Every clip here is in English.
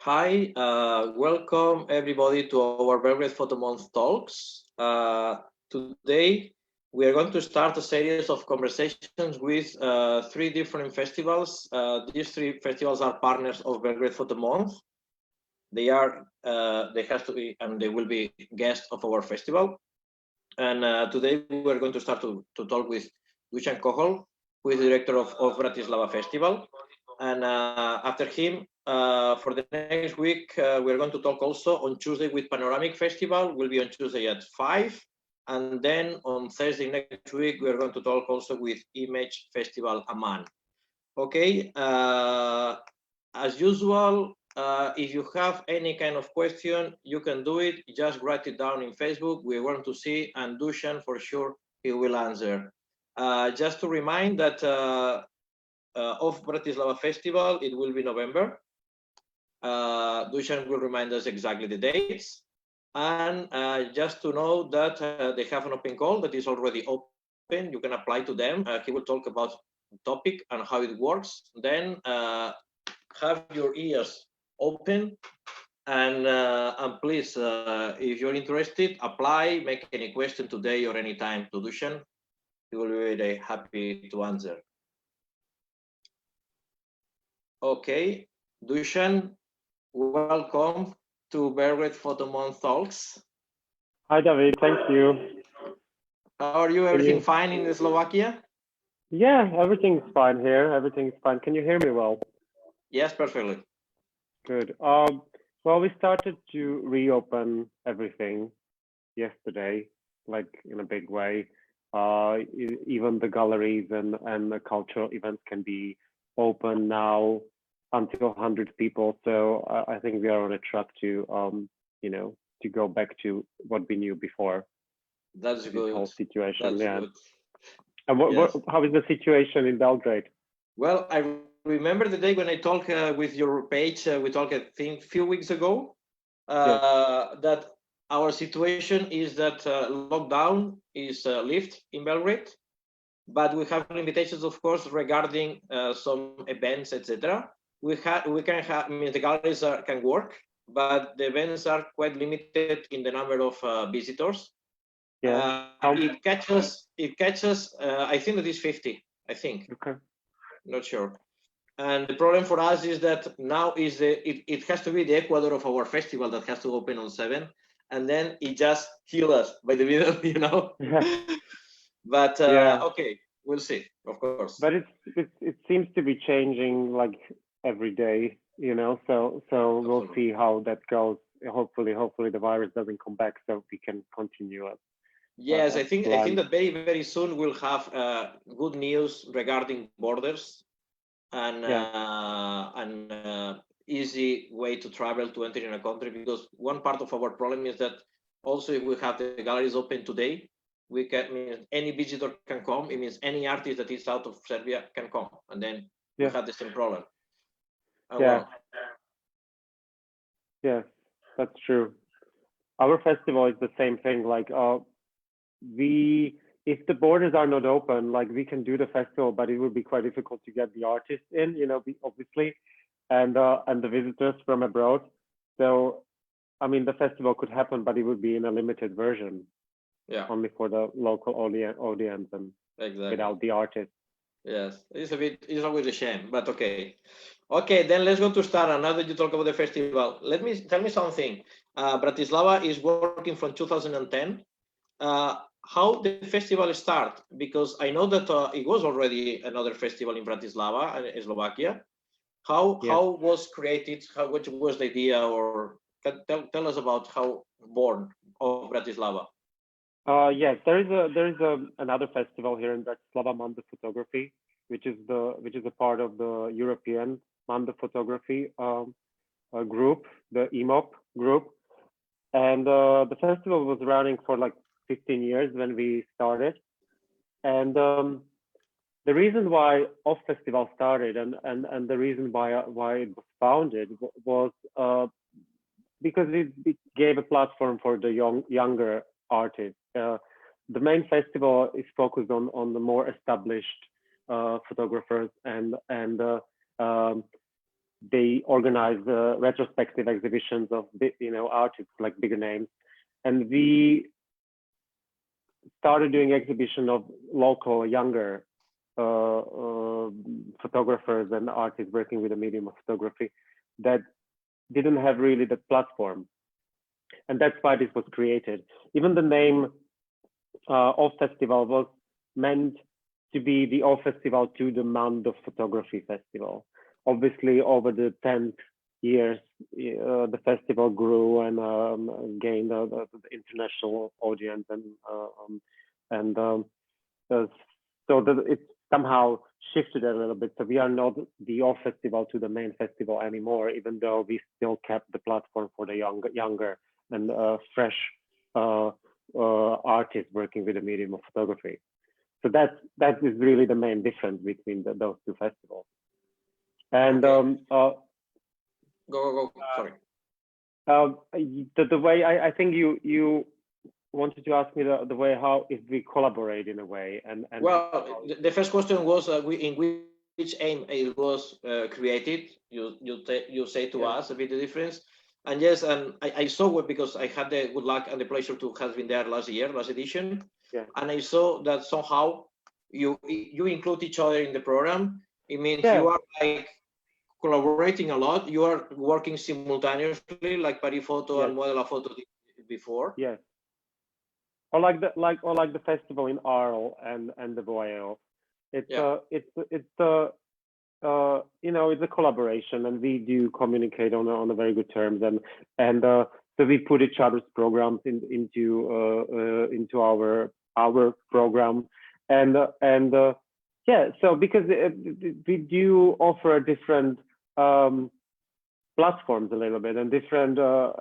Hi, welcome everybody to our Belgrade Photo Month talks. Today, we are going to start a series of conversations with three different festivals. These three festivals are partners of Belgrade Photo Month. They have to be, and they will be guests of our festival. And today, we are going to start to talk with Dusan Kochol, who is the director of Bratislava Festival. And after him, for the next week, we're going to talk also on Tuesday with Panoramic Festival. Will be on Tuesday at 5. And then on Thursday next week, we're going to talk also with Image Festival Amman. Okay. As usual, if you have any kind of question, you can do it. Just write it down in Facebook. We want to see, and Dusan for sure he will answer. Just to remind that OFF Bratislava Festival, it will be November. Dusan will remind us exactly the dates. And just to know that they have an open call that is already open. You can apply to them. He will talk about topic and how it works. Then have your ears open and please, if you're interested, apply, make any question today or anytime to Dusan. He will be very happy to answer. Okay, Dusan, welcome to Belgrade Photo Month Talks. Hi, David. Thank you. How are you? Everything fine in Slovakia? Yeah, everything's fine here. Everything's fine. Can you hear me well? Yes, perfectly. Good. Well, we started to reopen everything yesterday, like in a big way. Even the galleries and the cultural events can be open now until 100 people. So I think we are on a track to, to go back to what we knew before. That's This good. whole situation. That's yeah. good. And Yes. how is the situation in Belgrade? Well, I remember the day when I talked with your page. We talked, I think, a few weeks ago. Yes. That our situation is that lockdown is lifted in Belgrade, but we have limitations, of course, regarding some events, etc. We can have, I mean, the galleries can work, but the events are quite limited in the number of visitors. Yeah. It catches. I think it is 50. I think, Okay. not sure. And the problem for us is that now it has to be the Ecuador of our festival that has to open on 7, and then it just kill us by the middle, Yeah. But Yeah. okay, we'll see, of course. But it seems to be changing like every day, So we'll Absolutely. see how that goes. Hopefully the virus doesn't come back, so we can continue Yes, as I think planned. that very soon we'll have good news regarding borders Yeah. and easy way to travel to enter in a country, because one part of our problem is that also if we have the galleries open today, we can mean any visitor can come. It means any artist that is out of Serbia can come, and then we Yeah. have the same problem. And Yeah. well, Yes. That's true. Our festival is the same thing. Like, we if the borders are not open, like we can do the festival, but it would be quite difficult to get the artists in, obviously, and the visitors from abroad. So I mean, the festival could happen, but it would be in a limited version, yeah, only for the local audience and exactly. without the artist. Yes, it's always a shame, but okay. Okay, then let's go to start. And now that you talk about the festival, tell me something. Bratislava is working from 2010. How the festival start? Because I know that it was already another festival in Bratislava, Slovakia. How Yes. how was created? What was the idea? Or tell us about how born of Bratislava. Yes, there is another festival here in Bratislava, Manda Photography, which is a part of the European Manda Photography group, the EMOP group. And the festival was running for like 15 years when we started. And the reason why Off Festival started and the reason why it was founded was because it gave a platform for the younger artists. The main festival is focused on the more established photographers and um, they organize retrospective exhibitions of artists like bigger names, and we started doing exhibition of local younger photographers and artists working with the medium of photography that didn't have really the platform, and that's why this was created. Even the name OFF Festival was meant to be the OFF Festival to the Month of Photography Festival. Obviously, over the 10 years, the festival grew and gained the international audience, and so that it somehow shifted a little bit. So we are not the OFF Festival to the main festival anymore, even though we still kept the platform for the younger and fresh artists working with the medium of photography. So that is really the main difference between those two festivals. And okay. Go. Sorry. The way I think you wanted to ask me the way how if we collaborate in a way, and well, the first question was in which aim it was created. You say to us a bit the difference, and yes, and I saw it because I had the good luck and the pleasure to have been there last edition, and I saw that somehow you include each other in the program. It means you are like collaborating a lot. You are working simultaneously, like Paris Photo and Model Photo did before. Yes. Or like the festival in Arles and the Voyage. It's a collaboration, and we do communicate on a very good terms, and so we put each other's programs into our program, and so because we do offer different platforms a little bit and different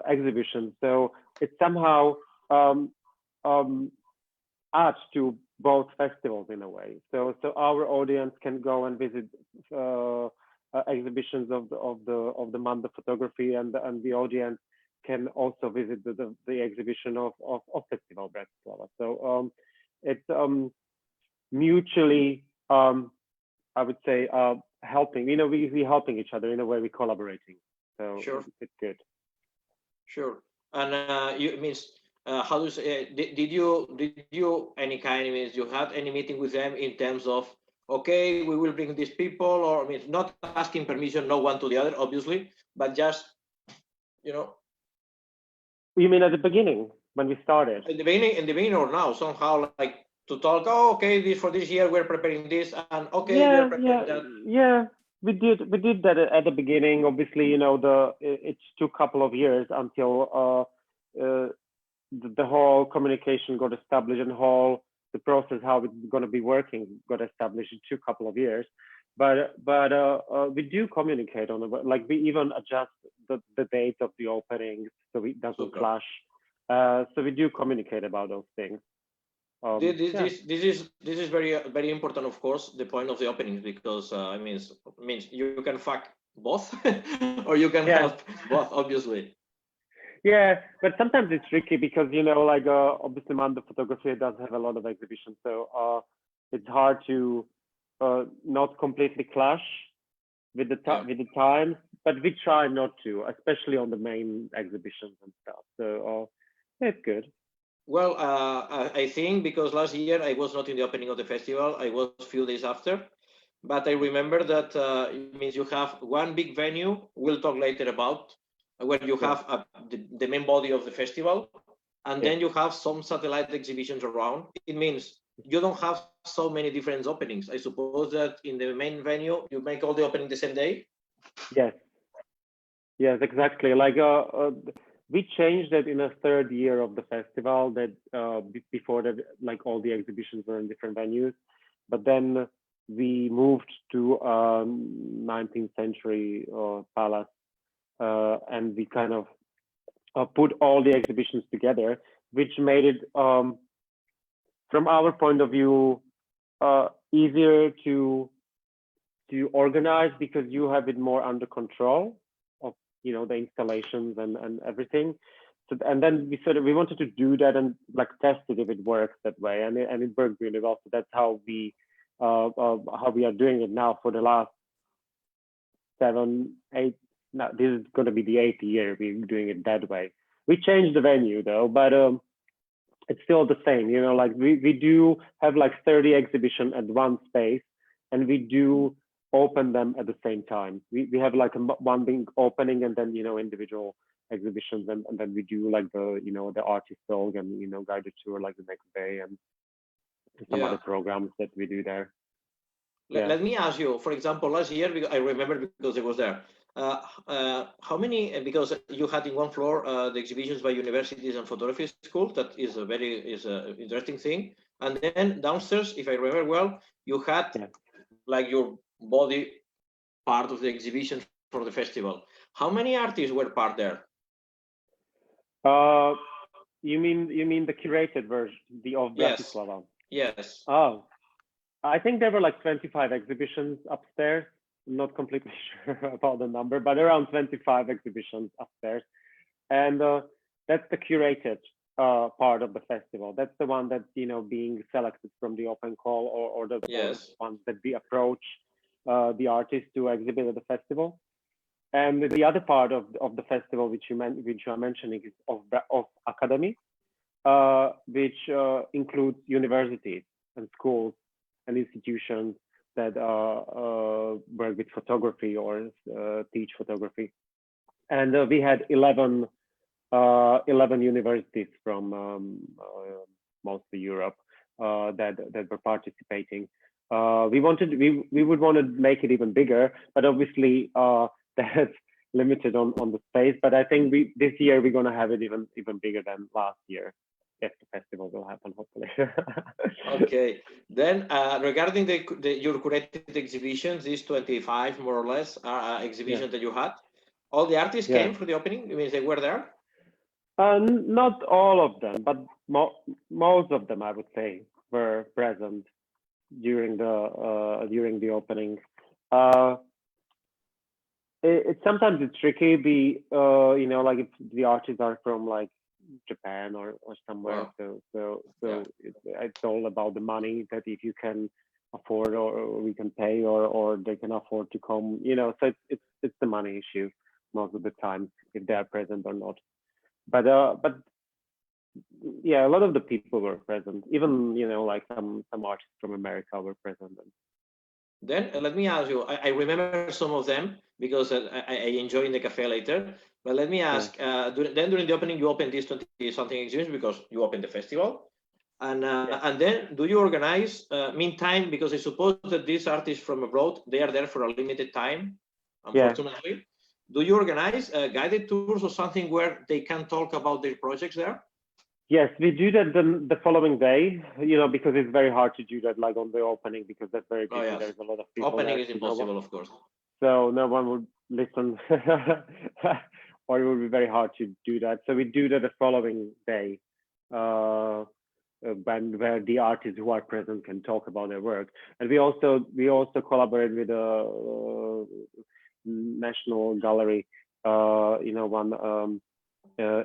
exhibitions, so it somehow adds to both festivals in a way. So our audience can go and visit exhibitions of the month of photography, and the audience can also visit the exhibition of Festival Bratislava. So it's mutually, I would say, helping. We helping each other in a way. We're collaborating. So sure, it's good. Sure, and it means. How do you say, did you any kind means you had any meeting with them in terms of okay, we will bring these people, or I mean not asking permission no one to the other obviously, but just You mean at the beginning when we started? In the beginning or now somehow like to talk, oh okay, for this year we're preparing this, and okay we're preparing that. Yeah, we did that at the beginning. Obviously, it took a couple of years until the whole communication got established, and the process how it's going to be working got established. It took a couple of years, but we do communicate on it. Like we even adjust the date of the openings so it doesn't clash. So we do communicate about those things. This is very important, of course, the point of the openings, because means you can fuck both or you can help both, obviously. Yeah, but sometimes it's tricky because obviously Month of Photography does have a lot of exhibitions, so it's hard to not completely clash with the time, but we try not to, especially on the main exhibitions and stuff. So it's good. Well, I think because last year I was not in the opening of the festival, I was a few days after, but I remember that it means you have one big venue. We'll talk later about where you have the main body of the festival, and then you have some satellite exhibitions around. It means you don't have so many different openings. I suppose that in the main venue, you make all the opening the same day. Yes, exactly. Like we changed that in the third year of the festival. That before that, like all the exhibitions were in different venues, but then we moved to 19th century palace. And we kind of put all the exhibitions together, which made it, from our point of view, easier to organize because you have it more under control of the installations and everything. So and then we wanted to do that and like test it if it works that way, and it worked really well. So that's how we are doing it now for the last 7, 8. No, this is going to be the 8th year we're doing it that way. We changed the venue though, but it's still the same. You know, like we do have like 30 exhibitions at one space, and we do open them at the same time. We have like one big opening, and then, you know, individual exhibitions, and then we do like the, you know, the artist talk and, you know, guided tour like the next day, and some other programs that we do there. Let me ask you, for example, last year, because I remember because I was there, how many, because you had in one floor the exhibitions by universities and photography schools, that is a very interesting thing. And then downstairs, if I remember well, you had like your body part of the exhibition for the festival. How many artists were part there? You mean the curated version, the OFF Bratislava? Yes. Oh, I think there were like 25 exhibitions upstairs. I'm not completely sure about the number, but around 25 exhibitions upstairs. And that's the curated part of the festival. That's the one that's, you know, being selected from the open call, or the ones that we approach the artists to exhibit at the festival. And the other part of the festival, which you are mentioning, is of Academy, which includes universities and schools and institutions that work with photography or teach photography. And we had 11 universities from mostly Europe that were participating. We would want to make it even bigger, but obviously that's limited on the space. But I think this year we're going to have it even bigger than last year, if the festival will happen, hopefully. Okay. Then regarding your curated exhibitions, these 25 more or less exhibitions that you had, all the artists came for the opening? You mean they were there? Not all of them, but most of them, I would say, were present during the opening. Sometimes it's tricky. You know, like if the artists are from like Japan or somewhere, so it's all about the money, that if you can afford, or we can pay, or they can afford to come. You know, so it's the money issue most of the time, if they are present or not. But yeah, a lot of the people were present. Even, you know, like some artists from America were present. Then let me ask you, I remember some of them because I enjoy in the cafe later. But let me ask, during the opening, you opened these 20-something exhibitions because you opened the festival. And then do you organize, meantime, because I suppose that these artists from abroad, they are there for a limited time, unfortunately. Yeah. Do you organize guided tours or something where they can talk about their projects there? Yes, we do that the following day, you know, because it's very hard to do that like on the opening, because that's very busy. There's a lot of people. Opening is impossible, of course. So no one would listen, or it would be very hard to do that. So we do that the following day, where the artists who are present can talk about their work. And we also collaborate with a National Gallery, you know, one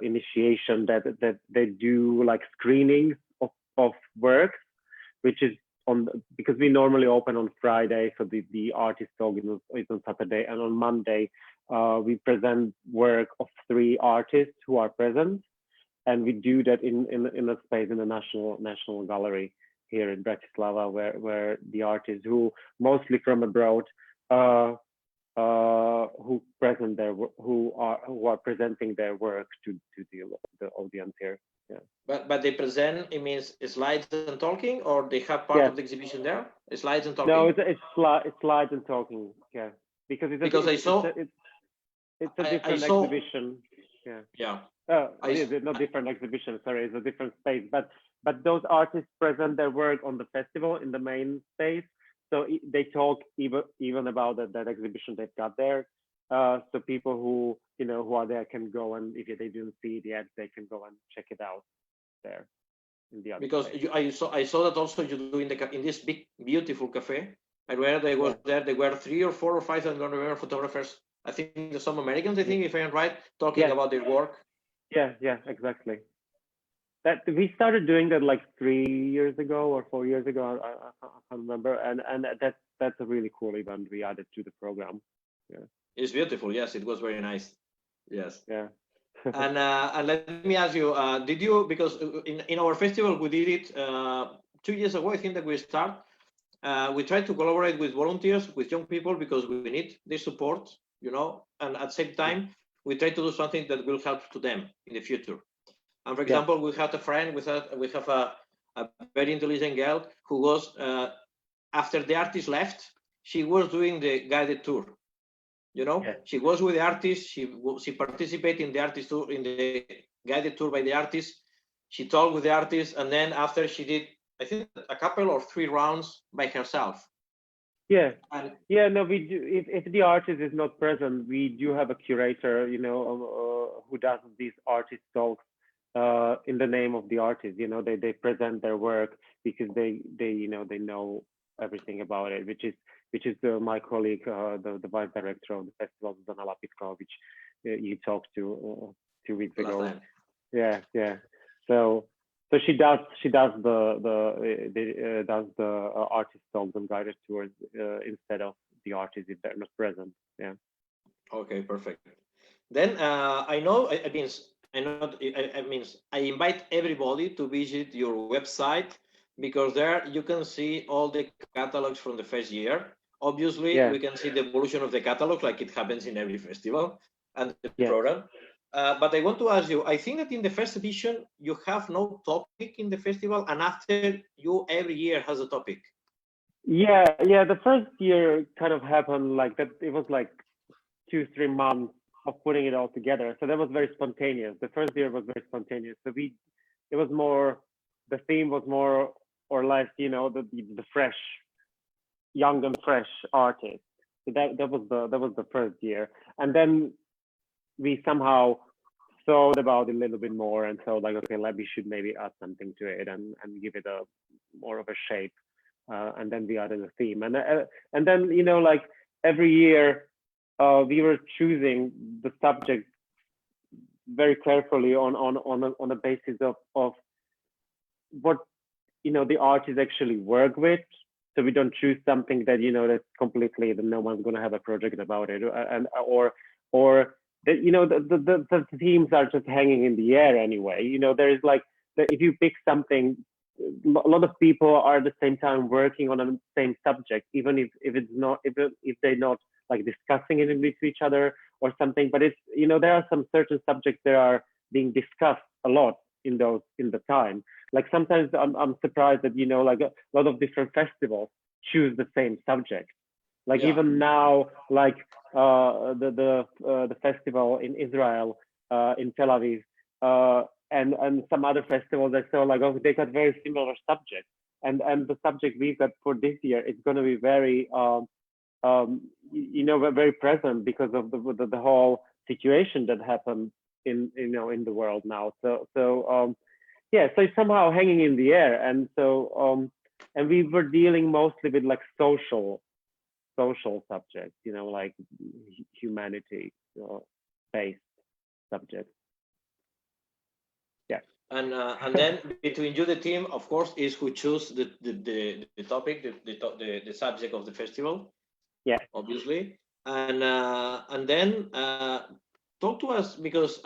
initiation that they do like screenings of works, which is because we normally open on Friday, so the artist talk is on Saturday, and on Monday we present work of 3 artists who are present, and we do that in a space in the National Gallery here in Bratislava, where the artists who mostly from abroad who are presenting their work to the audience here. Yeah. But they present, it means slides and talking, or they have part of the exhibition there? Slides and talking? No, it's slides and talking. Yeah, because it's a different exhibition. Yeah. It's not different exhibition. Sorry, it's a different space. But those artists present their work on the festival in the main space. So they talk even about that exhibition they've got there. So people who are there can go, and if they didn't see it yet, they can go and check it out there in the other. Because I saw that also you do in this big beautiful cafe. I read they was there. There were 3 or 4 or 5, I don't remember, photographers. I think there's some Americans. I think, if I am right, talking about their work. Yeah, exactly. That we started doing that like 3 years ago or 4 years ago. I can't remember, and that's a really cool event we added to the program. Yeah. It's beautiful. Yes, it was very nice. Yes. Yeah. And let me ask you, did you, because in our festival we did it 2 years ago, I think that we start. We try to collaborate with volunteers, with young people, because we need their support, and at the same time, we try to do something that will help to them in the future. And for example, we had a friend, we have a very intelligent girl who was, after the artist left, she was doing the guided tour. She was with the artist, she participated in the artist tour, in the guided tour by the artist. She talked with the artist, and then after she did, I think, a couple or 3 rounds by herself. Yeah. And No, we do. If the artist is not present, we do have a curator, who does these artist talks in the name of the artist. They present their work because they know everything about it, which is my colleague, the vice director of the festival, Dusan Kochol, which you talked to 2 weeks last ago. time. Yeah. So she does the artist talks and guided tours instead of the artists if they're not present. Yeah. Okay, perfect. Then I know, I invite everybody to visit your website, because there you can see all the catalogs from the first year. Obviously, Yeah. we can see the evolution of the catalog, like it happens in every festival and the Yeah. program. But I want to ask you, I think that in the first edition, you have no topic in the festival, and after, you every year has a topic. Yeah. The first year kind of happened like that. It was like 2-3 months of putting it all together. So that was very spontaneous. The first year was very spontaneous. So it was more, the theme was more or less, the fresh, young and fresh artist. So that was the first year, and then we somehow thought about it a little bit more and thought like, okay, we should maybe add something to it and give it a more of a shape. And then we added a theme, and then like every year we were choosing the subject very carefully on a basis of what the artists actually work with. So we don't choose something that that's completely that no one's going to have a project about it, and or that the themes are just hanging in the air anyway. There is like if you pick something, a lot of people are at the same time working on the same subject, even if it's not if they're not like discussing it with each other or something. But it's there are some certain subjects that are being discussed a lot in the time. Like sometimes I'm surprised that like a lot of different festivals choose the same subject. Like even now, like the festival in Israel, in Tel Aviv, and some other festivals, I saw like, oh, they got very similar subjects, and the subject we've got for this year is going to be very very present because of the whole situation that happened in the world now. So it's somehow hanging in the air, and so and we were dealing mostly with like social subjects, like humanity based subjects. Yeah. And then between you, the team, of course, is who choose the topic, the subject of the festival. Yeah. Obviously, and then talk to us, because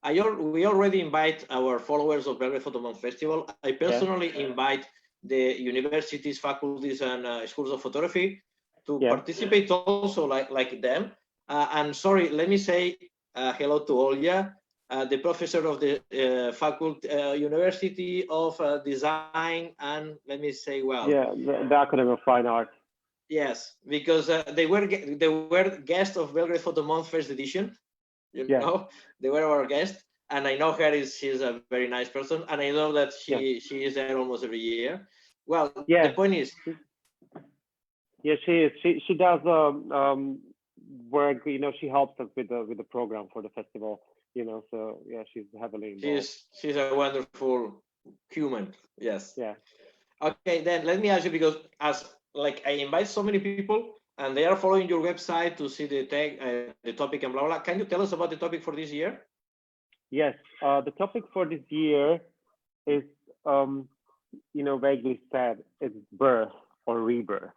we already invite our followers of Belgrade Photo Month Festival. I personally invite the universities, faculties, and schools of photography to participate also, like them. And sorry, let me say hello to Olya, the professor of the faculty, University of Design, and let me say, the Academy of Fine Arts. Yes, because they were guests of Belgrade Photo Month first edition. They were our guest, and I know her. She's a very nice person, and I know that she is there almost every year. Well, the point is, she is. She does work. She helps us with the program for the festival. So she's heavily involved. She's a wonderful human. Yes. Yeah. Okay, then let me ask you, because as like I invite so many people and they are following your website to see the the topic and blah blah. Can you tell us about the topic for this year? Yes, the topic for this year is vaguely said, it's birth or rebirth.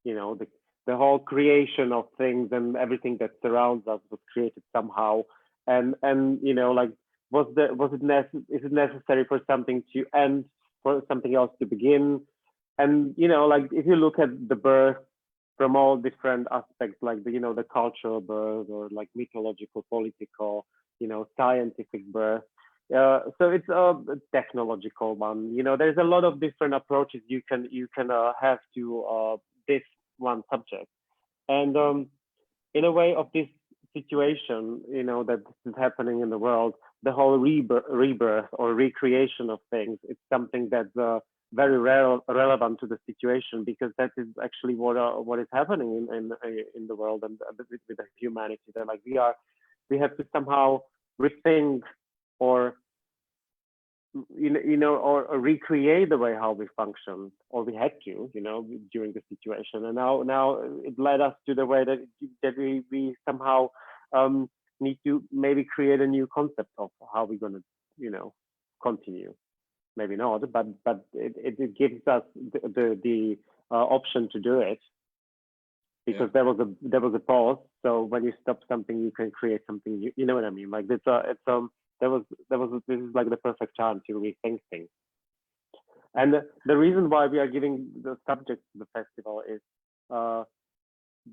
The the whole creation of things and everything that surrounds us was created somehow. And you know, like, is it necessary for something to end for something else to begin? And you know, like, if you look at the birth from all different aspects, like the, you know, the cultural birth, or like mythological, political, you know, scientific birth. So it's a technological one. You know, there's a lot of different approaches you can have to this one subject. And in a way of this situation, you know, that is happening in the world, the whole rebirth or recreation of things, it's something that's very relevant to the situation, because that is actually what is happening in the world and with the humanity. That, like, we have to somehow rethink, or you know, or recreate the way how we function, or we had to, you know, during the situation. And now it led us to the way that we somehow need to maybe create a new concept of how we're going to, you know, continue. Maybe not, but it gives us the option to do it, because there was a pause. So when you stop something, you can create something new. You know what I mean? Like, this is like the perfect time to rethink things. And the reason why we are giving the subject to the festival is,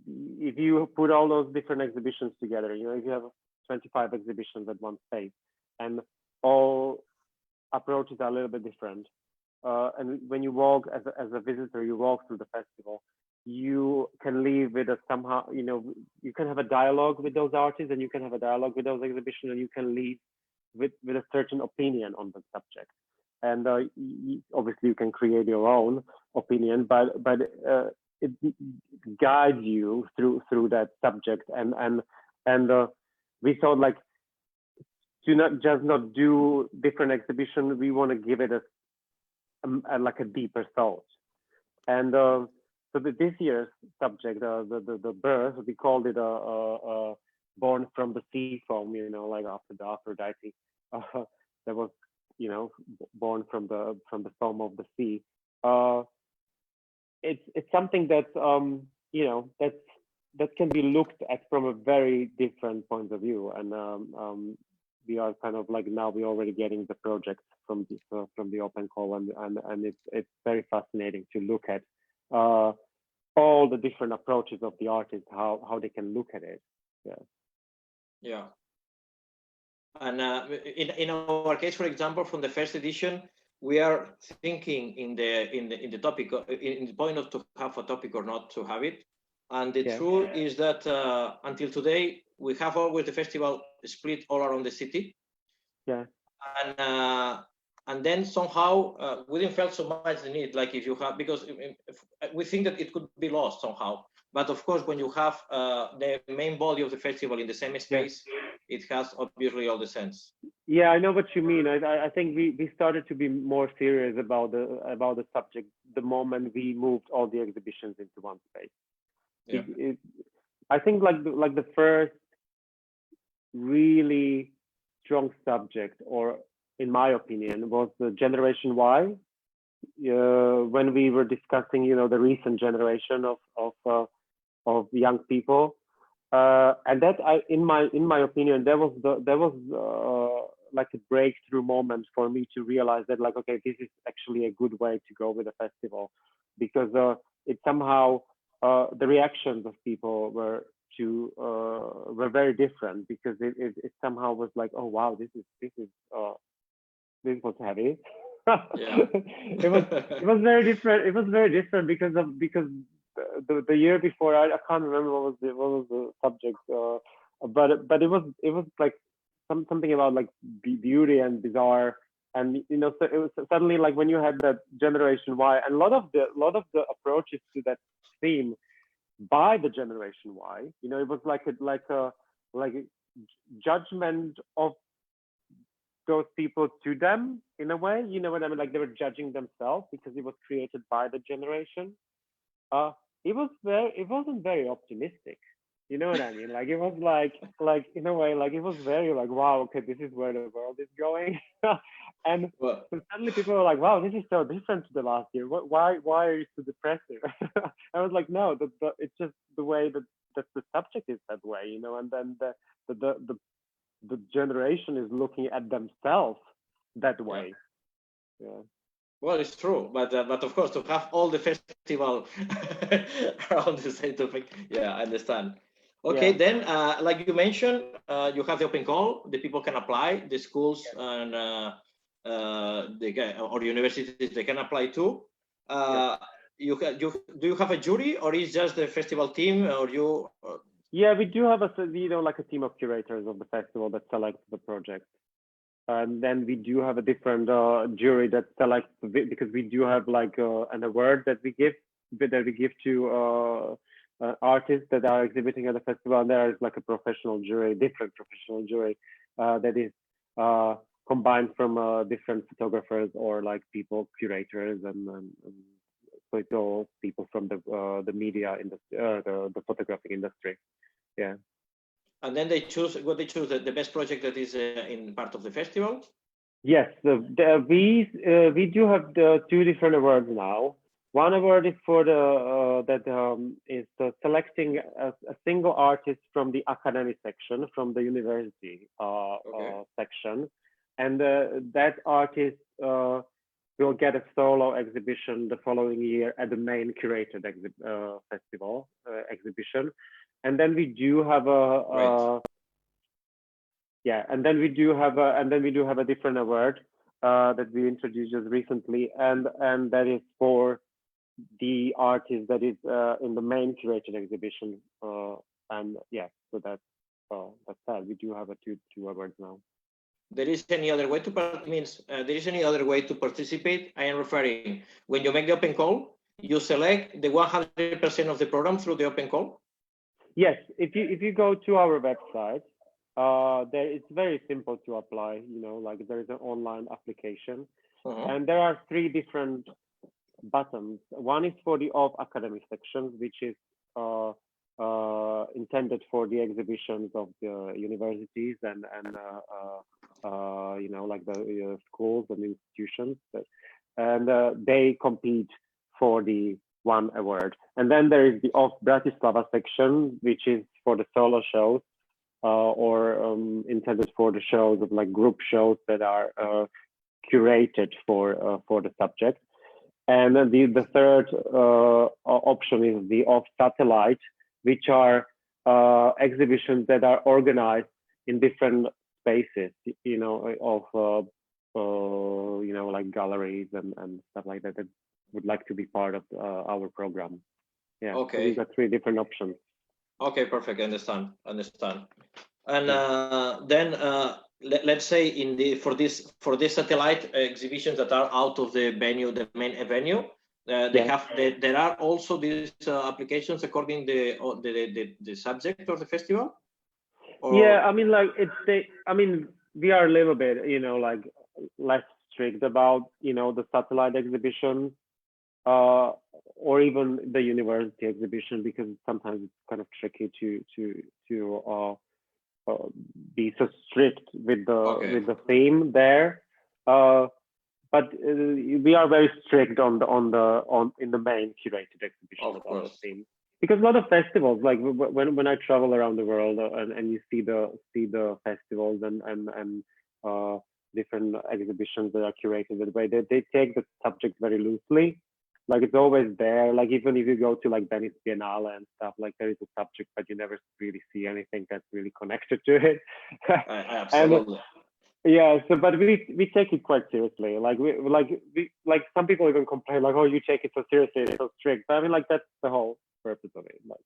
if you put all those different exhibitions together, you know, if you have 25 exhibitions at one space, and all approaches are a little bit different, and when you walk as a visitor, you walk through the festival, you can leave with a somehow, you know, you can have a dialogue with those artists, and you can have a dialogue with those exhibitions, and you can leave with a certain opinion on the subject. And obviously you can create your own opinion, but it guides you through that subject. And we thought, like, to not do different exhibition, we want to give it like a deeper thought. And so this year's subject, the birth, we called it born from the sea foam, you know, like after the Aphrodite that was, you know, born from the foam of the sea. It's something that you know, that can be looked at from a very different point of view. And we are kind of like, now we're already getting the project from the open call, and it's very fascinating to look at all the different approaches of the artist, how they can look at it. Yeah. And in our case, for example, from the first edition, we are thinking in the topic, in the point of to have a topic or not to have it. And the truth is that until today, we have always the festival split all around the city. And then somehow we didn't feel so much the need, like, if you have, because we think that it could be lost somehow. But of course, when you have the main body of the festival in the same space, it has obviously all the sense. Yeah, I know what you mean. I think we started to be more serious about the subject the moment we moved all the exhibitions into one space. I think like the first really strong subject, or in my opinion, was the Generation Y. When we were discussing, you know, the recent generation of young people, and that, in my opinion, there was like a breakthrough moment for me to realize that, like, okay, this is actually a good way to go with a festival, because it somehow the reactions of people were very different, because it somehow was like, oh wow, this was heavy. It was very different. It was very different because the year before, I can't remember what was the subject, but it was like something about like beauty and bizarre, and you know, so it was suddenly like when you had that Generation Y, and a lot of the approaches to that theme by the Generation Y, you know, it was like a judgment of those people to them, in a way, you know what I mean? Like, they were judging themselves because it was created by the generation. It wasn't very optimistic, you know what I mean? Like, it was like in a way, like, it was very like, wow, okay, this is where the world is going. And Well, so suddenly people were like, wow, this is so different to the last year. Why are you so depressive? I was like, no, it's just the way that the subject is that way, you know, and then the generation is looking at themselves that yeah. way. Yeah. Well, it's true, but of course, to have all the festival around the same topic, yeah, I understand. Okay, Yeah. then, like you mentioned, you have the open call. The people can apply. The schools and they can, or universities they can apply too. Yeah. Uh, you do you have a jury, or is just the festival team, or you? Yeah, we do have like a team of curators of the festival that selects the project. And then we do have a different jury that selects because we do have like an award that we give to artists that are exhibiting at the festival. And there is like a professional jury, different professional jury that is combined from different photographers or like people, curators, and so it's all people from the media industry, the photographic industry. Yeah. And then they choose what they choose the best project that is in part of the festival. Yes, we do have the two different awards now. One award is for the is selecting a single artist from the academic section, from the university Okay. section, and that artist will get a solo exhibition the following year at the main curated festival exhibition, and then we do have Great. yeah, and then we do have a different award that we introduced just recently, and that is for the artist that is in the main curated exhibition. And yeah, so that's that. We do have a two awards now. There is any other way to means there is any other way to participate. I am referring when you make the open call, you select the 100% of the program through the open call. Yes, if you go to our website, there it's very simple to apply. You know, like there is an online application, and there are three different buttons. One is for the off academic sections, which is intended for the exhibitions of the universities and you know, like the schools and institutions, and they compete for the one award. And then there is the OFF Bratislava section, which is for the solo shows or intended for the shows of like group shows that are curated for the subject. And then the third option is the off satellite, which are exhibitions that are organized in different spaces, you know, of you know, like galleries and stuff like that that would like to be part of our program. Yeah. Okay. So we've got three different options. Okay, perfect. Understand. And then let's say in the for this satellite exhibitions that are out of the venue, the main venue, there are also these applications according the subject of the festival. Or... Yeah, I mean, like we are a little bit, you know, like less strict about, you know, the satellite exhibition or even the university exhibition, because sometimes it's kind of tricky to be so strict with the theme there. But we are very strict on in the main curated exhibition about the theme, because a lot of festivals, like when I travel around the world and you see the festivals and different exhibitions that are curated that way, they take the subject very loosely. Like it's always there. Like even if you go to like Venice Biennale and stuff, like there is a subject, but you never really see anything that's really connected to it. Absolutely. Yeah, so but we take it quite seriously. Like we some people even complain like, oh, you take it so seriously, it's so strict. But I mean, like that's the whole purpose of it. Like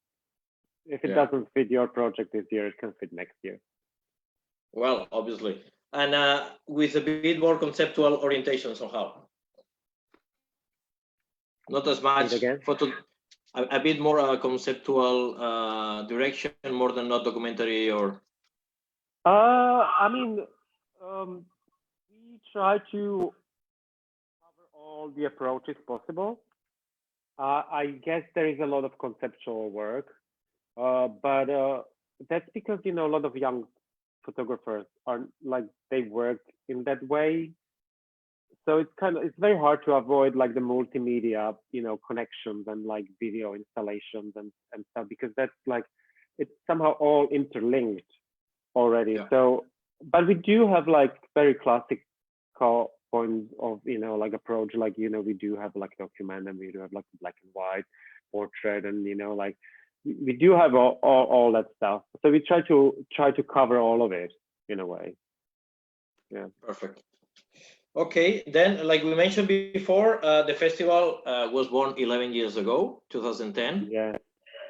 if it doesn't fit your project this year, it can fit next year. Well, obviously, and with a bit more conceptual orientation somehow. Not as much photo, a bit more conceptual direction, more than not documentary or. I mean, we try to cover all the approaches possible. I guess there is a lot of conceptual work, but that's because, you know, a lot of young photographers are like, they work in that way. it's very hard to avoid like the multimedia, connections and like video installations and stuff, because that's like it's somehow all interlinked already. Yeah. So, but we do have like very classic points of like approach, like we do have like document, and we do have like black and white portrait, and like we do have all that stuff. So we try to cover all of it in a way. Yeah. Perfect. Okay, then, like we mentioned before, the festival was born 11 years ago, 2010. Yeah.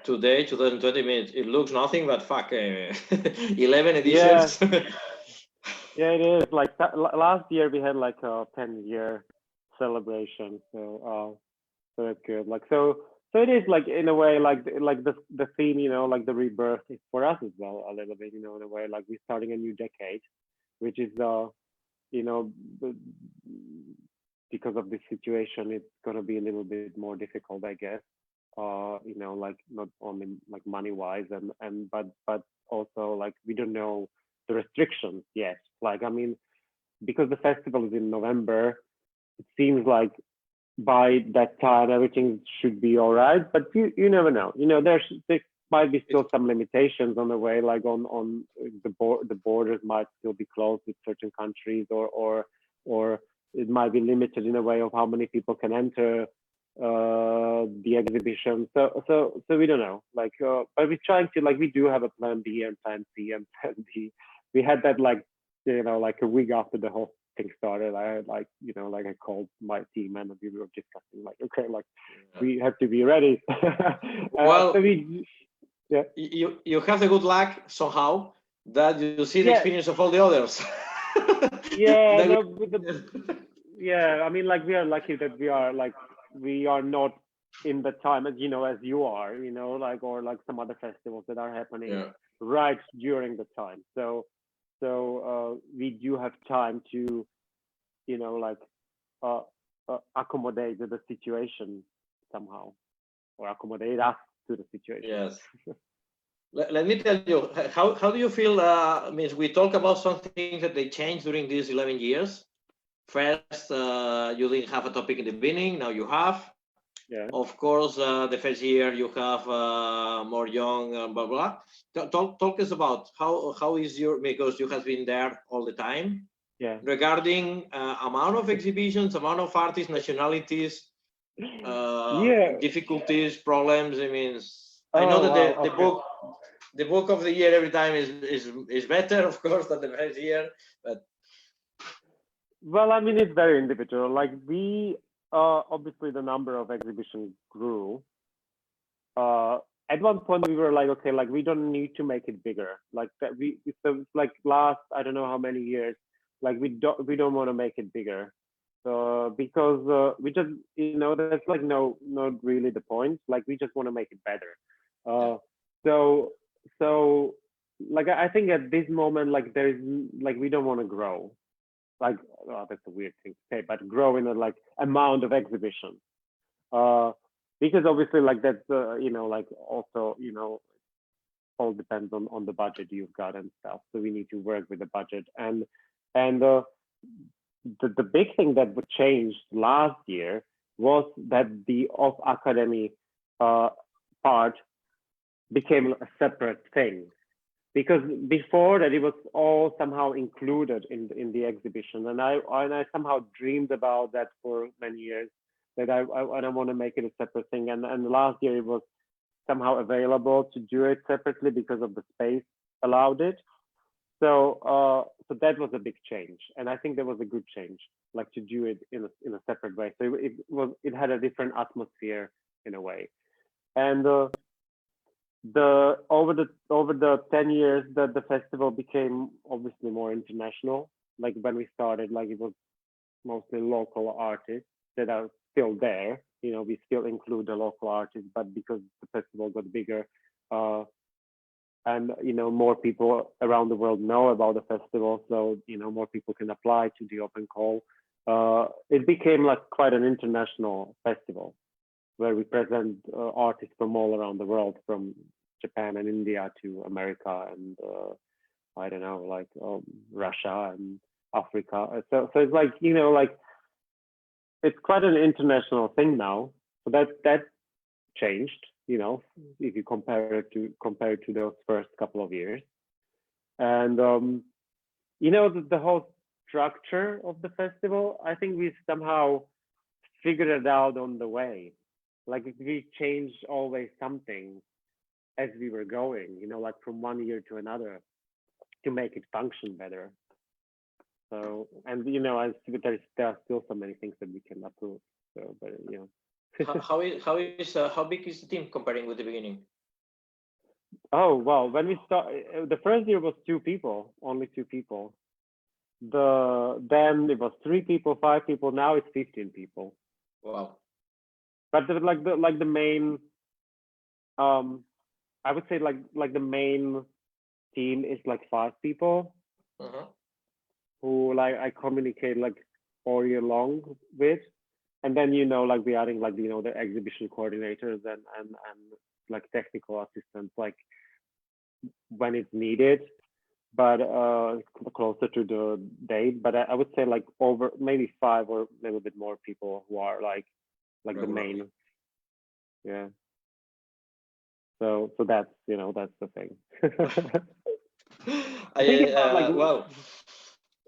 Today, 2020, means it looks nothing, but fuck, 11 editions. Yeah, it is. Like last year we had like a 10-year celebration, so that's good. Like so it is like in a way like the theme, like the rebirth is for us as well a little bit, in a way like we're starting a new decade, which is the, because of this situation, it's gonna be a little bit more difficult, I guess. Like not only like money wise and but also like we don't know the restrictions yet. Like I mean, because the festival is in November, it seems like by that time everything should be all right. But you never know. There might be still some limitations on the way, like on the borders might still be closed with certain countries, or it might be limited in a way of how many people can enter the exhibition. So we don't know. Like, but we're trying to, like, we do have a plan B and plan C and plan D. We had that like like a week after the whole thing started. I had like like I called my team and we were discussing like, okay, like we have to be ready. Well, so we, yeah. You have the good luck somehow that you see the Yeah. experience of all the others. Yeah, no, yeah, I mean, like we are lucky that we are not in the time as as you are, like, or like some other festivals that are happening right during the time. So we do have time to like uh, accommodate the situation somehow, or accommodate us to the situation. Yes. Let me tell you, how do you feel? Means we talk about some things that they changed during these 11 years. First, you didn't have a topic in the beginning. Now you have. Yeah. Of course, the first year you have more young, blah blah. Talk us about how is your, because you have been there all the time. Yeah. Regarding amount of exhibitions, amount of artists, nationalities, difficulties, problems. I mean, I know that the book of the year every time is better, of course, than the first year, but. Well, I mean, it's very individual. Like we, obviously the number of exhibitions grew. At one point we were like, okay, like we don't need to make it bigger. Like that so like last, I don't know how many years, like we don't want to make it bigger. Because we just, that's like not really the point. Like we just want to make it better. So like I think at this moment, like there is like we don't want to grow. Like, oh, that's a weird thing to say, but grow in a like amount of exhibition. Because obviously like that's like also all depends on the budget you've got and stuff. So we need to work with the budget, and the big thing that changed last year was that the off academy part became a separate thing, because before that it was all somehow included in the exhibition, and I somehow dreamed about that for many years, that I want to make it a separate thing, and last year it was somehow available to do it separately because of the space allowed it. So that was a big change, and I think that was a good change, like to do it in a separate way. So it had a different atmosphere in a way, and over the 10 years that the festival became obviously more international. Like when we started, like it was mostly local artists that are still there. We still include the local artists, but because the festival got bigger, and more people around the world know about the festival, so more people can apply to the open call. It became like quite an international festival, where we present artists from all around the world, from Japan and India to America and I don't know, like Russia and Africa. So it's like like it's quite an international thing now. So that changed, if you compare it to those first couple of years. And the whole structure of the festival, I think we somehow figured it out on the way. Like we changed always something as we were going, like from one year to another to make it function better. So, and there are still so many things that we can approve. So, but how big is the team comparing with the beginning? Oh well, when we start, the first year was only two people. Then it was 3 people, 5 people. Now it's 15 people. Wow. But the main, I would say like the main team is like 5 people. Who like I communicate like all year long with, and then like we adding like the exhibition coordinators and like technical assistants like when it's needed, but closer to the date. But I would say like over maybe 5 or a little bit more people who are like the main, yeah. So that's that's the thing. Well,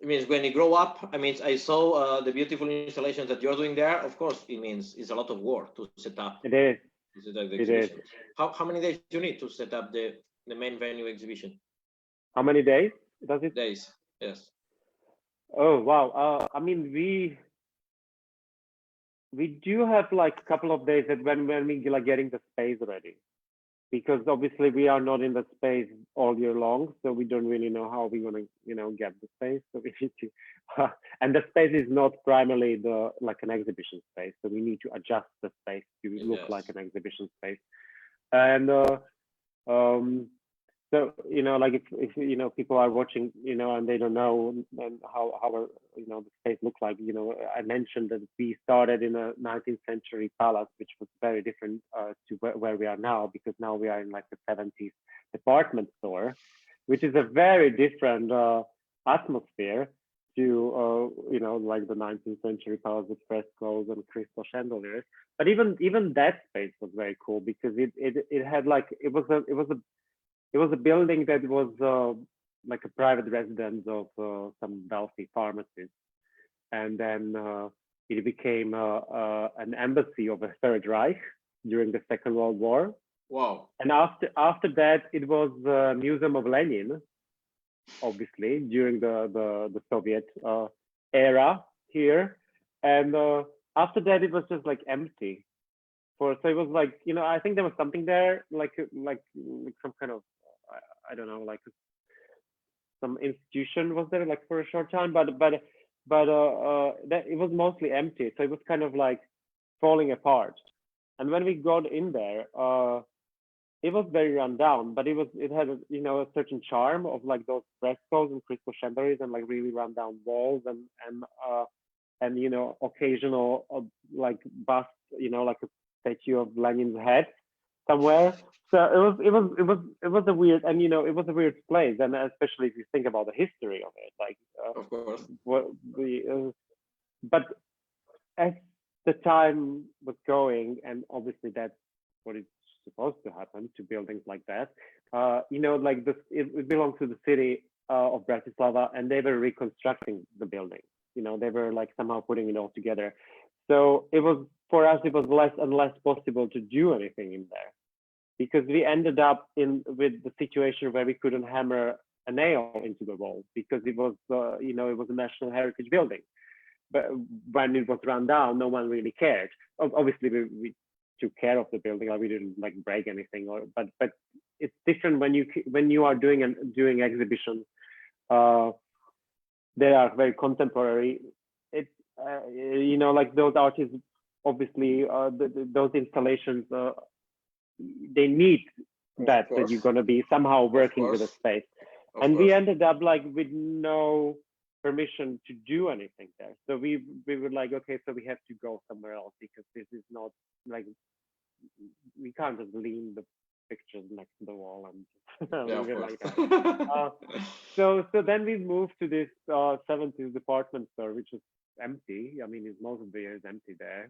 it means when you grow up, I saw the beautiful installations that you're doing there. Of course, it means it's a lot of work to set up. It is. The exhibition. How many days do you need to set up the main venue exhibition? How many days does it? Days, yes. Oh wow. We do have like a couple of days that when we like getting the space ready, because obviously we are not in the space all year long, so we don't really know how we're gonna get the space. So we need to, and the space is not primarily like an exhibition space, so we need to adjust the space to look like an exhibition space. And so like if people are watching and they don't know how our the space looks like, I mentioned that we started in a 19th century palace, which was very different to where we are now, because now we are in like the 70s department store, which is a very different atmosphere to like the 19th century palace with frescoes and crystal chandeliers. But even that space was very cool, because it had like it was a building that was like a private residence of some wealthy pharmacists, and then it became an embassy of the Third Reich during the Second World War. Wow! And after that, it was the Museum of Lenin, obviously during the Soviet era here, and after that it was just like empty. So it was like I think there was something there, like some kind of, I don't know, like some institution was there like for a short time, but that it was mostly empty, so it was kind of like falling apart. And when we got in there, it was very run down, but it had a certain charm of like those frescoes and crystal chandeliers and like really run down walls and occasional like bust, like a statue of Lenin's head somewhere. So it was a weird, and it was a weird place, and especially if you think about the history of it, like of course. But as the time was going, and obviously that's what it's supposed to happen to buildings like that. Like this, it belongs to the city of Bratislava, and they were reconstructing the building. They were like somehow putting it all together. So it was, for us, it was less and less possible to do anything in there, because we ended up with the situation where we couldn't hammer a nail into the wall, because it was it was a national heritage building. But when it was run down, no one really cared. Obviously, we took care of the building, or we didn't like break anything, but it's different when you are doing exhibitions. They are very contemporary. It's like those artists, obviously, those installations, they need that you're going to be somehow working with a space. And we ended up like with no permission to do anything there. So we were like, okay, so we have to go somewhere else, because this is not like, we can't just lean the pictures next to the wall and leave it like that. So then we moved to this 70s department store, which is empty. I mean, it's most of the year is empty there.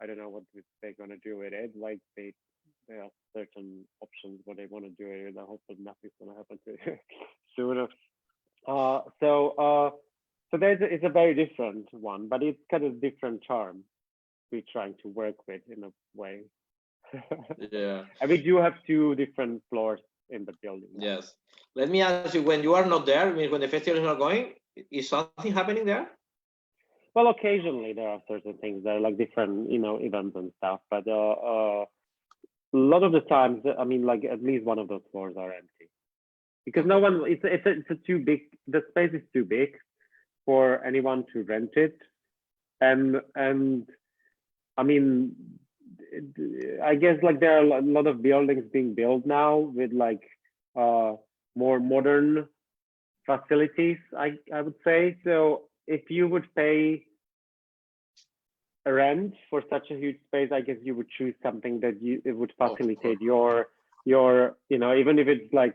I don't know what they're gonna do with it. Like there are certain options what they want to do with it. I hope that nothing's gonna happen to it sooner. Uh, so uh, so it's a very different one, but it's kind of different charm we're trying to work with in a way. Yeah. And we do have two different floors in the building now. Yes. Let me ask you, when you are not there, I mean, when the festival is not going, is something happening there? Well, occasionally there are certain things that are like different, events and stuff, but a lot of the times, I mean, like at least one of those floors are empty because no one. It's a too big. The space is too big for anyone to rent it, and I mean, I guess like there are a lot of buildings being built now with like more modern facilities. I would say so. If you would pay a rent for such a huge space, I guess you would choose something that it would facilitate your even if it's like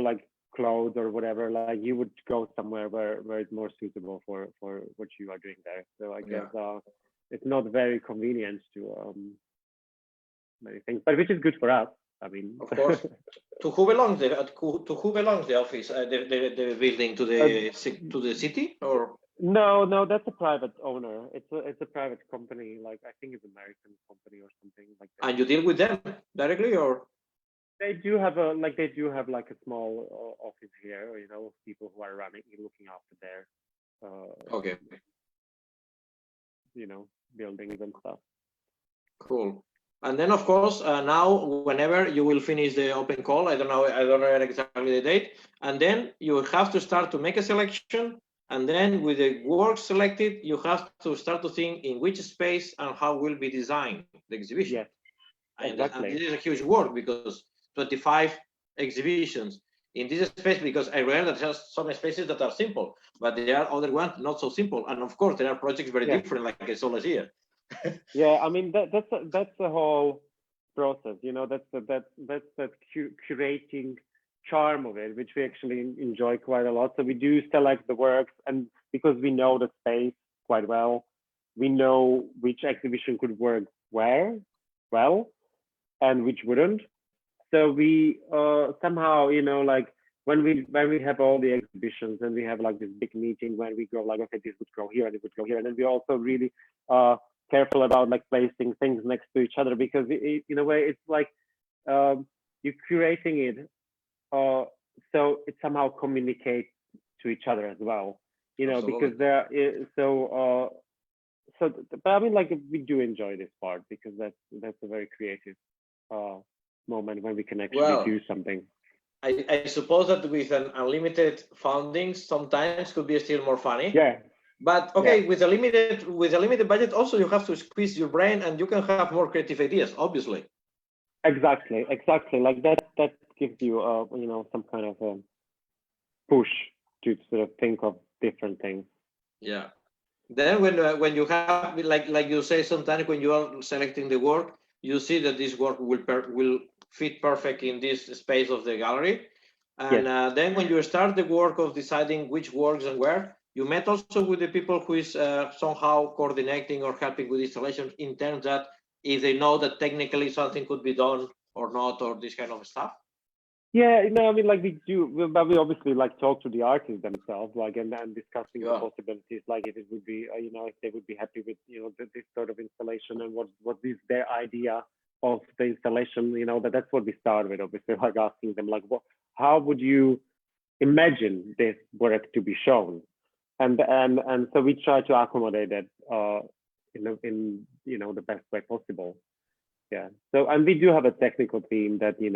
like clothes or whatever, like you would go somewhere where it's more suitable for what you are doing there. So I guess it's not very convenient to many things, but which is good for us. I mean, of course. To who belongs the office, the building, to the city, or? No, that's a private owner. It's a private company. Like I think it's American company or something like that. And you deal with them directly, or? They do have like a small office here. People who are looking after their Okay. buildings and stuff. Cool. And then, of course, now, whenever you will finish the open call, I don't know exactly the date, and then you have to start to make a selection, and then with the work selected, you have to start to think in which space and how will be designed the exhibition. Yes, exactly. And this is a huge work because 25 exhibitions in this space, because I realize that there's some spaces that are simple, but there are other ones not so simple. And of course, there are projects very different, like I saw last year. Yeah, I mean that's the whole process. That's that curating charm of it, which we actually enjoy quite a lot. So we do select the works, and because we know the space quite well, we know which exhibition could work where well and which wouldn't. So we somehow, like when we have all the exhibitions and we have like this big meeting when we go like, okay, this would go here and it would go here, and then we also really careful about like placing things next to each other, because in a way it's like you're curating it so it somehow communicates to each other as well, Absolutely. because but I mean, like we do enjoy this part because that's a very creative moment when we can actually do something. I suppose that with an unlimited funding, sometimes could be still more funny. Yeah. But okay, with a limited budget, also you have to squeeze your brain, and you can have more creative ideas, obviously. Exactly. Like that gives you some kind of push to sort of think of different things. Yeah. Then when you have like you say, sometimes when you are selecting the work, you see that this work will fit perfect in this space of the gallery, and then when you start the work of deciding which works and where, you met also with the people who is somehow coordinating or helping with installations, in terms that if they know that technically something could be done or not, or this kind of stuff. Yeah, I mean, like we do, but we obviously like talk to the artists themselves, like and discussing the possibilities, like if it would be, if they would be happy with, this sort of installation, and what is their idea of the installation, that's what we start with, obviously, like asking them, like, how would you imagine this work to be shown, and so we try to accommodate that, in the best way possible. Yeah. So, and we do have a technical team that, we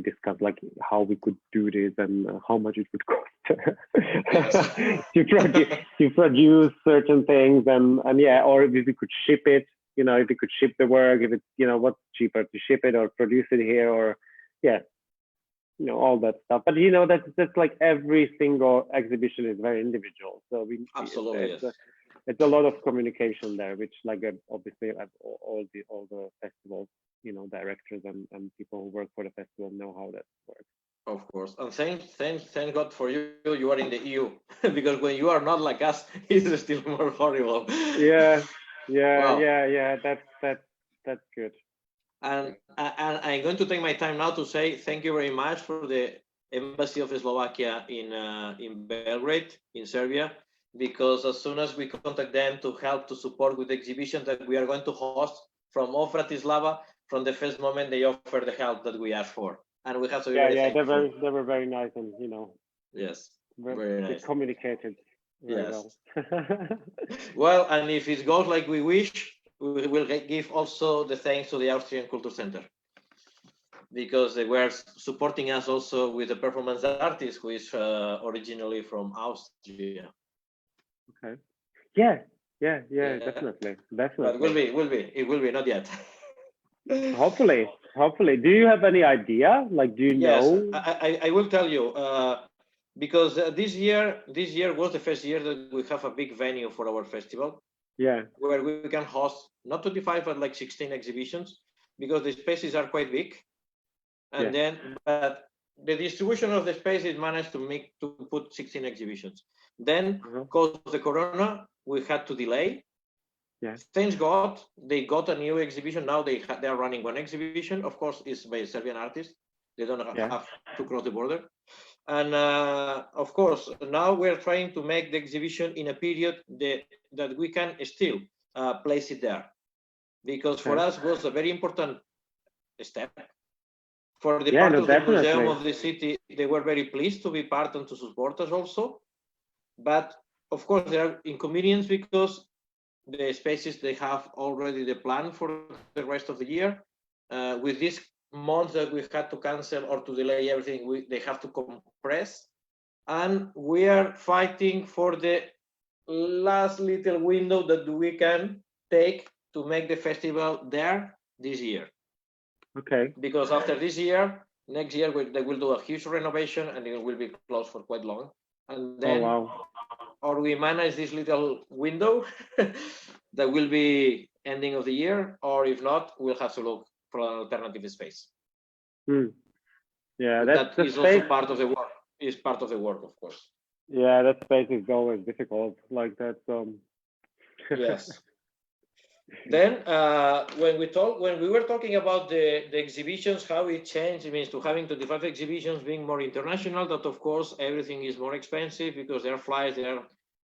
discuss like how we could do this and how much it would cost to produce certain things, and or if we could ship it, if we could ship the work, if it's, what's cheaper to ship it or produce it here, or all that stuff. But that's like every single exhibition is very individual. So absolutely it's a lot of communication there, which like obviously all the festivals, directors and people who work for the festival know how that works. Of course, and thank God for you. You are in the EU because when you are not like us, it's still more horrible. Yeah, yeah, Wow. yeah, yeah. That's good. And I'm going to take my time now to say thank you very much for the Embassy of Slovakia in Belgrade, in Serbia, because as soon as we contact them to help to support with the exhibition that we are going to host from OFF Bratislava, from the first moment they offer the help that we asked for, and we have to be Yeah, very yeah. thankful. They were very nice, and Yes, very, very they nice. communicated very Yes. well. Well, and if it goes like we wish, we will give also the thanks to the Austrian Culture Center, because they were supporting us also with a performance artist who is originally from Austria. Okay. Yeah, yeah, yeah. Yeah, Definitely, but definitely. it will be, not yet. Hopefully, hopefully. Do you have any idea? Like, do you Yes, know? I will tell you, because this year was the first year that we have a big venue for our festival, Yeah, where we can host not 25 but like 16 exhibitions, because the spaces are quite big. And yeah. then, but the distribution of the space is managed to put 16 exhibitions. Then, Uh-huh. because of the corona, we had to delay. Yeah, Thanks God, they got a new exhibition. Now they are running one exhibition. Of course, it's by a Serbian artist. They don't yeah. have to cross the border. And of course, now we're trying to make the exhibition in a period that we can still place it there, because for Okay. us was a very important step. For the Yeah, part no, of the museum definitely. of the city, they were very pleased to be part and to support us also. But of course, there are inconveniences because the spaces they have already the plan for the rest of the year. With this month that we had to cancel or to delay everything, they have to compress. And we are fighting for the last little window that we can take to make the festival there this year. Okay. Because after this year, next year they will do a huge renovation and it will be closed for quite long. And Oh then, wow. or we manage this little window that will be ending of the year, or if not, we'll have to look for an alternative space. Hmm. Yeah, But that the is also space. part of the work. Is part of the work, of course. Yeah, that space is always difficult. Like that. Yes. Then when we were talking about the exhibitions, how it changed, it means to having 25 exhibitions being more international, that of course everything is more expensive because there are flights, there are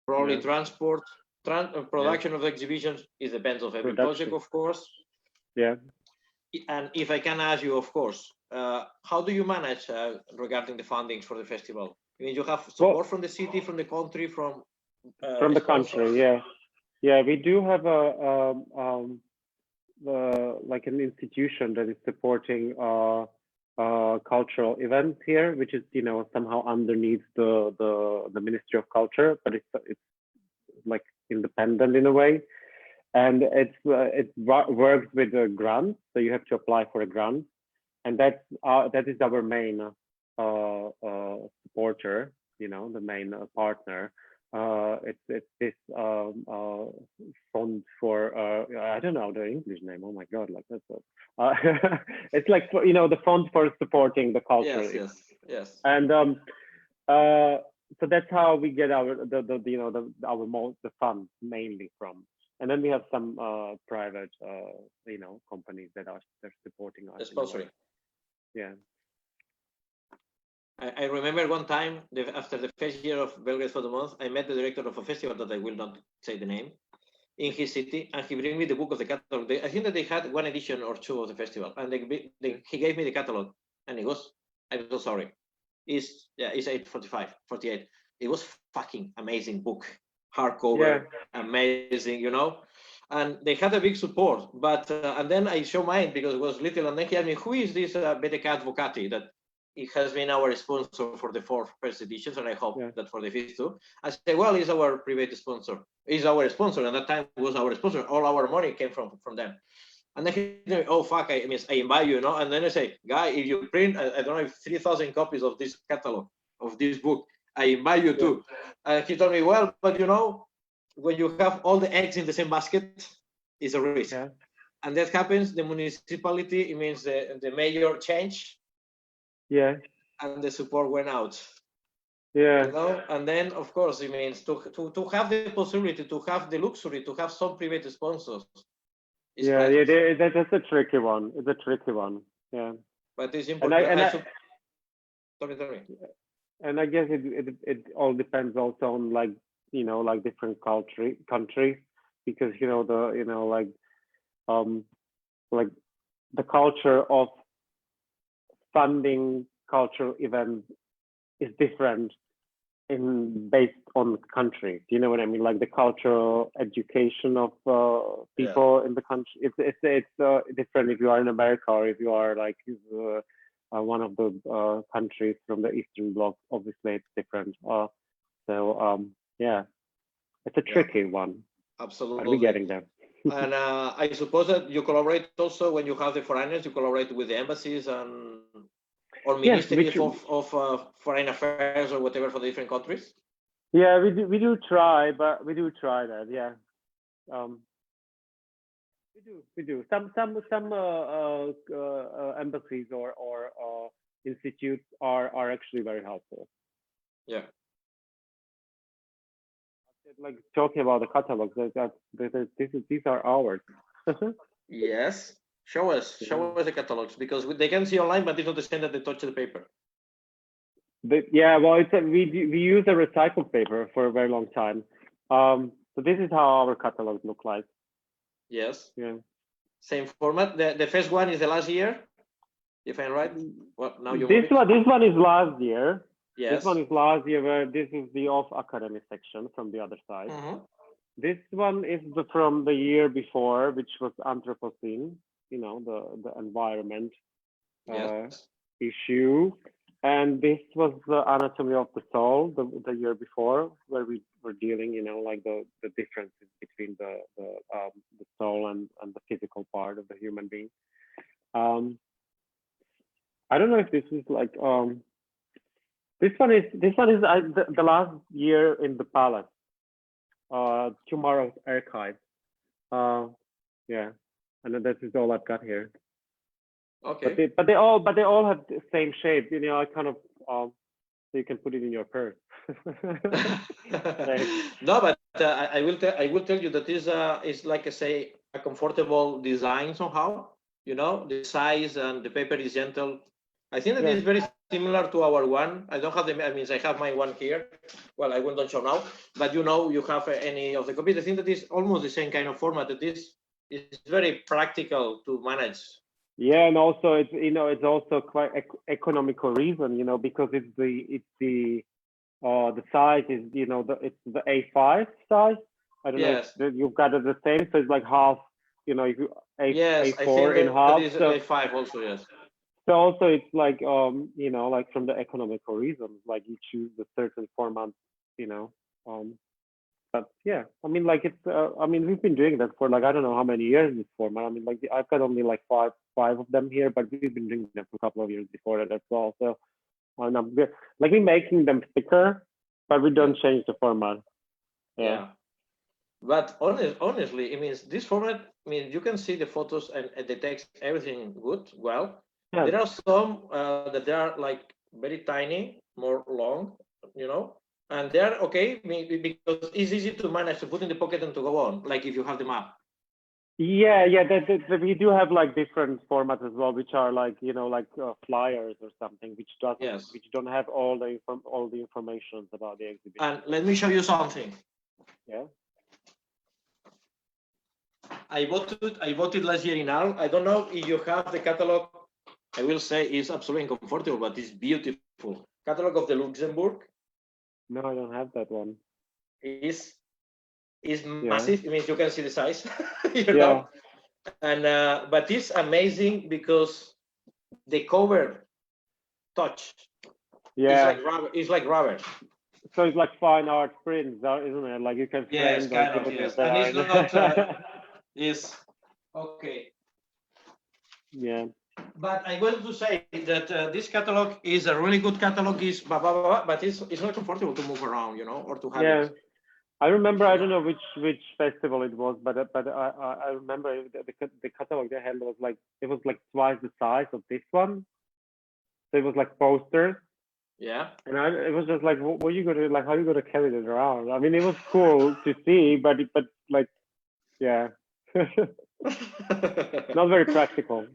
probably Yeah. transport, Yeah. production of exhibitions. It depends of every project, Production. of course. Yeah. And if I can ask you, of course, how do you manage regarding the fundings for the festival? I mean, you have Well, support from the city, from the country, from from the country. sponsors. Yeah. Yeah. We do have like an institution that is supporting cultural events here, which is somehow underneath the Ministry of Culture, but it's like independent in a way, and it works with a grant, so you have to apply for a grant, and that is our main supporter, the main partner. It's this fund for I don't know the English name. Oh my god, like that's it's like the fund for supporting the culture, Yes, yes, yes. and uh, so that's how we get our the funds mainly from, and then we have some private companies that are they're supporting us in a way. Sponsoring. Yeah. I remember one time after the first year of Belgrade Photo Month, I met the director of a festival that I will not say the name in his city, and he bring me the book of the catalog. I think that they had one edition or two of the festival, and he gave me the catalog, and it was, I'm so sorry, it's 845, 48. It was fucking amazing book, hardcover, Yeah. amazing, and they had a big support. But and then I show mine because it was little, and then he asked me, who is this BTK Advocati that it has been our sponsor for the first editions, and I hope Yeah. that for the fifth too. I say, well, he's our private sponsor. He's our sponsor, and that time was our sponsor. All our money came from them. And then he said, oh fuck, I invite you, And then I say, guy, if you print, I don't know, 3,000 copies of this catalog, of this book, I invite you too. And he told me, well, but when you have all the eggs in the same basket, it's a risk. Yeah. And that happens, the municipality, it means the mayor change. Yeah. and the support went out. Yeah. You know, and then of course it means to have the possibility, to have the luxury, to have some private sponsors. Yeah, Right. yeah, that's a tricky one. It's a tricky one. Yeah. But it's And important. Tell me. And I guess it all depends also on like, you know, like different countries, because you know um like the culture of funding cultural events is different in based on the country. Do you know what I mean? Like the cultural education of people in the country. It's different if you are in America or if you are like one of the countries from the Eastern Bloc. Obviously, it's different. Yeah, it's a tricky one. Absolutely. Are we getting there? And I suppose that you collaborate also when you have the foreigners. You collaborate with the embassies and or ministries of foreign affairs or whatever for the different countries. Yeah, we do try, but we do try that. Yeah, we do. Some embassies or institutes are actually very helpful. Yeah. Like talking about the catalogs, these are ours. Yes. Show us the catalogs, because they can see online, but it's not the same that they touch the paper. Yeah, well, we use a recycled paper for a very long time. So this is how our catalogs look like. Yes. Yeah. Same format. The first one is the last year, if I'm right. Well, now you this one is last year. Yes. This one is last year, where this is the OFF Academy section from the other side. This one is from the year before, which was Anthropocene. You know, the environment issue. And this was the anatomy of the soul, the year before, where we were dealing, you know, like the differences between the soul and the physical part of the human being. I don't know if this is like this one is the last year in the palace. Tomorrow's archive. Yeah, and that is all I've got here. Okay. But they all have the same shape. You know, I kind of so you can put it in your purse. No, but I will tell you that this is like a comfortable design somehow. You know, the size and the paper is gentle. I think that is very similar to our one. I don't have I have my one here. Well, I will not show now, but you know, you have any of the copies. I think that is almost the same kind of format. That is very practical to manage. Yeah, and also it's also quite economical reason, you know, because it's the size is, you know, it's the A5 size. I don't know if you've got it the same, so it's like half, you know, if you A4 in half. So A5 also, yes. So also it's like you know, like from the economical reasons, like you choose a certain format, you know. But yeah, I mean, like it's I mean, we've been doing that for like I don't know how many years this format. I mean, like I've got only like five of them here, but we've been doing them for a couple of years before that as well. So like we're making them thicker, but we don't change the format. Yeah. But honestly, it means this format, I mean, you can see the photos and the text, everything good, well. Yeah. There are some that they are like very tiny, more long, you know, and they're okay because it's easy to manage, to put in the pocket and to go on, like if you have the map. Yeah, we do have like different formats as well, which are like, you know, like flyers or something, which don't have all the information about the exhibition. And let me show you something. Yeah. I bought it last year in Arles. I don't know if you have the catalog. I will say it's absolutely uncomfortable, but it's beautiful. Catalog of the Luxembourg. No, I don't have that one. Is massive. It means you can see the size. you know? And but it's amazing because the cover touch. Yeah. It's like rubber. So it's like fine art prints, isn't it? Like you can frame yes. And it's not. Is okay. Yeah. But I want to say that this catalog is a really good catalog. Is but it's not comfortable to move around, you know, or to have it. I remember. I don't know which festival it was, but I remember the catalog they had was like twice the size of this one. So it was like posters, Yeah. And it was just like, what are you gonna like? How are you gonna carry this around? I mean, it was cool to see, but like, yeah, not very practical.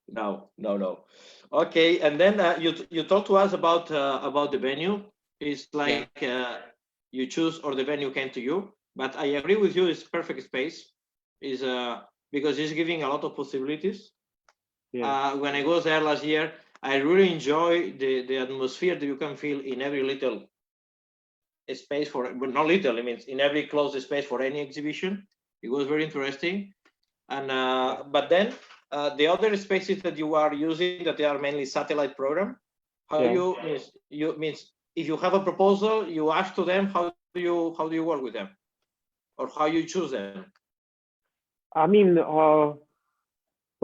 No, no, no. Okay, and then you talked to us about the venue. It's Yeah, like you choose or the venue came to you. But I agree with you. It's perfect space. Is because it's giving a lot of possibilities. yeah, When I was there last year, I really enjoy the atmosphere that you can feel in every little space for, but not little. I mean, in every closed space for any exhibition. It was very interesting. And yeah. but then the other spaces that you are using that they are mainly satellite program, how Yeah. you means if you have a proposal, you ask to them how do you work with them or how you choose them. I mean, well,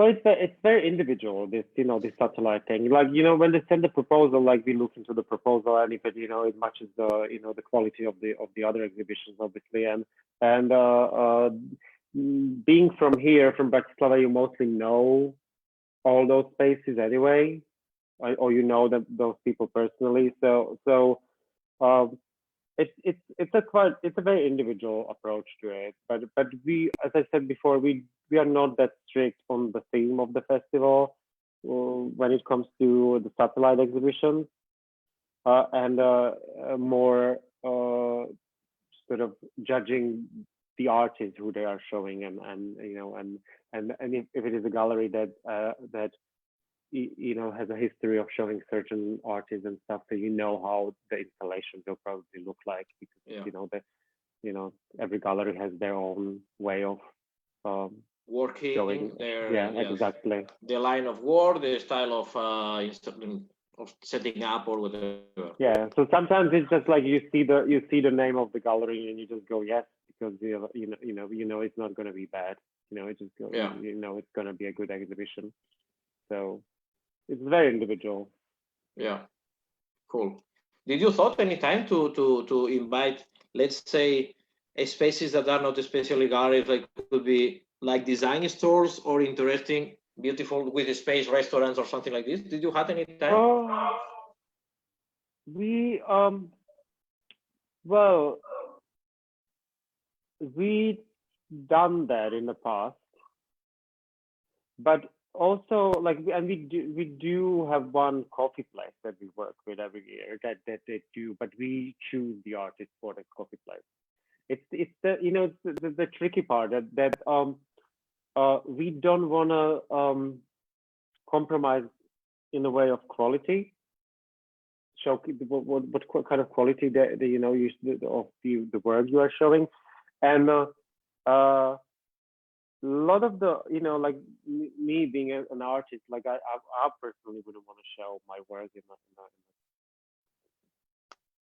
it's very individual. This this satellite thing. Like when they send the proposal, like we look into the proposal, and if it matches the the quality of the other exhibitions, obviously, and being from here, from Bratislava, you mostly know all those spaces anyway, or you know those people personally. So um, it's a very individual approach to it. But we, as I said before, we are not that strict on the theme of the festival when it comes to the satellite exhibitions, and more sort of judging the artists who they are showing, and if it is a gallery that has a history of showing certain artists and stuff, so how the installation will probably look like, because Yeah, every gallery has their own way of um, working showing. there. Yeah, Yes, exactly. the line of work, the style of setting up or whatever. Yeah, so sometimes it's just like you see the name of the gallery and you just go yes, because it's not going to be bad. It just go, Yeah, it's going to be a good exhibition. So it's very individual. yeah, cool. Did you thought any time to invite, let's say, spaces that are not especially galleries, like could be like design stores or interesting, beautiful with space restaurants or something like this? Did you have any time? Oh, we well, we done that in the past, but also like, and we do have one coffee place that we work with every year that they do, but we choose the artist for the coffee place. It's the it's the tricky part that we don't want to compromise in the way of quality. Show what kind of quality of the work you are showing, and a lot of the like me being an artist, like I personally wouldn't want to show my work in a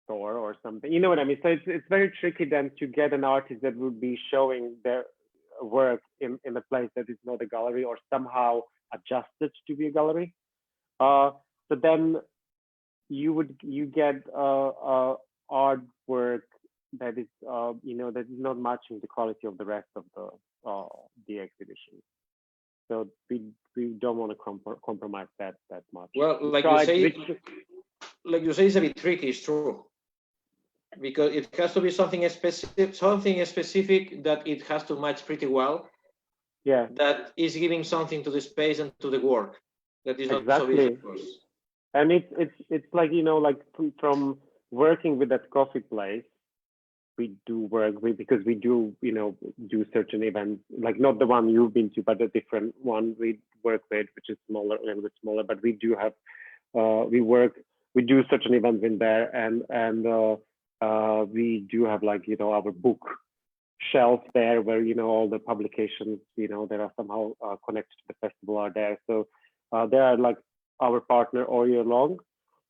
store or something. You know what I mean? So it's very tricky then to get an artist that would be showing their work in a place that is not a gallery, or somehow adjusted to be a gallery. So then you get artwork that is that is not matching the quality of the rest of the exhibition. So we don't want to compromise that much. Well, We tried, which like you say, it's a bit tricky. It's true because it has to be something specific that it has to match pretty well. yeah, That is giving something to the space and to the work. That is not so easy, exactly. of course. And it's like like from working with that coffee place, we do work with, because we do do certain events, like not the one you've been to, but a different one we work with, which is smaller, a little bit smaller, but we do have we do certain events in there, and we do have like our book shelf there, where all the publications that are somehow connected to the festival are there. So they are like our partner all year long,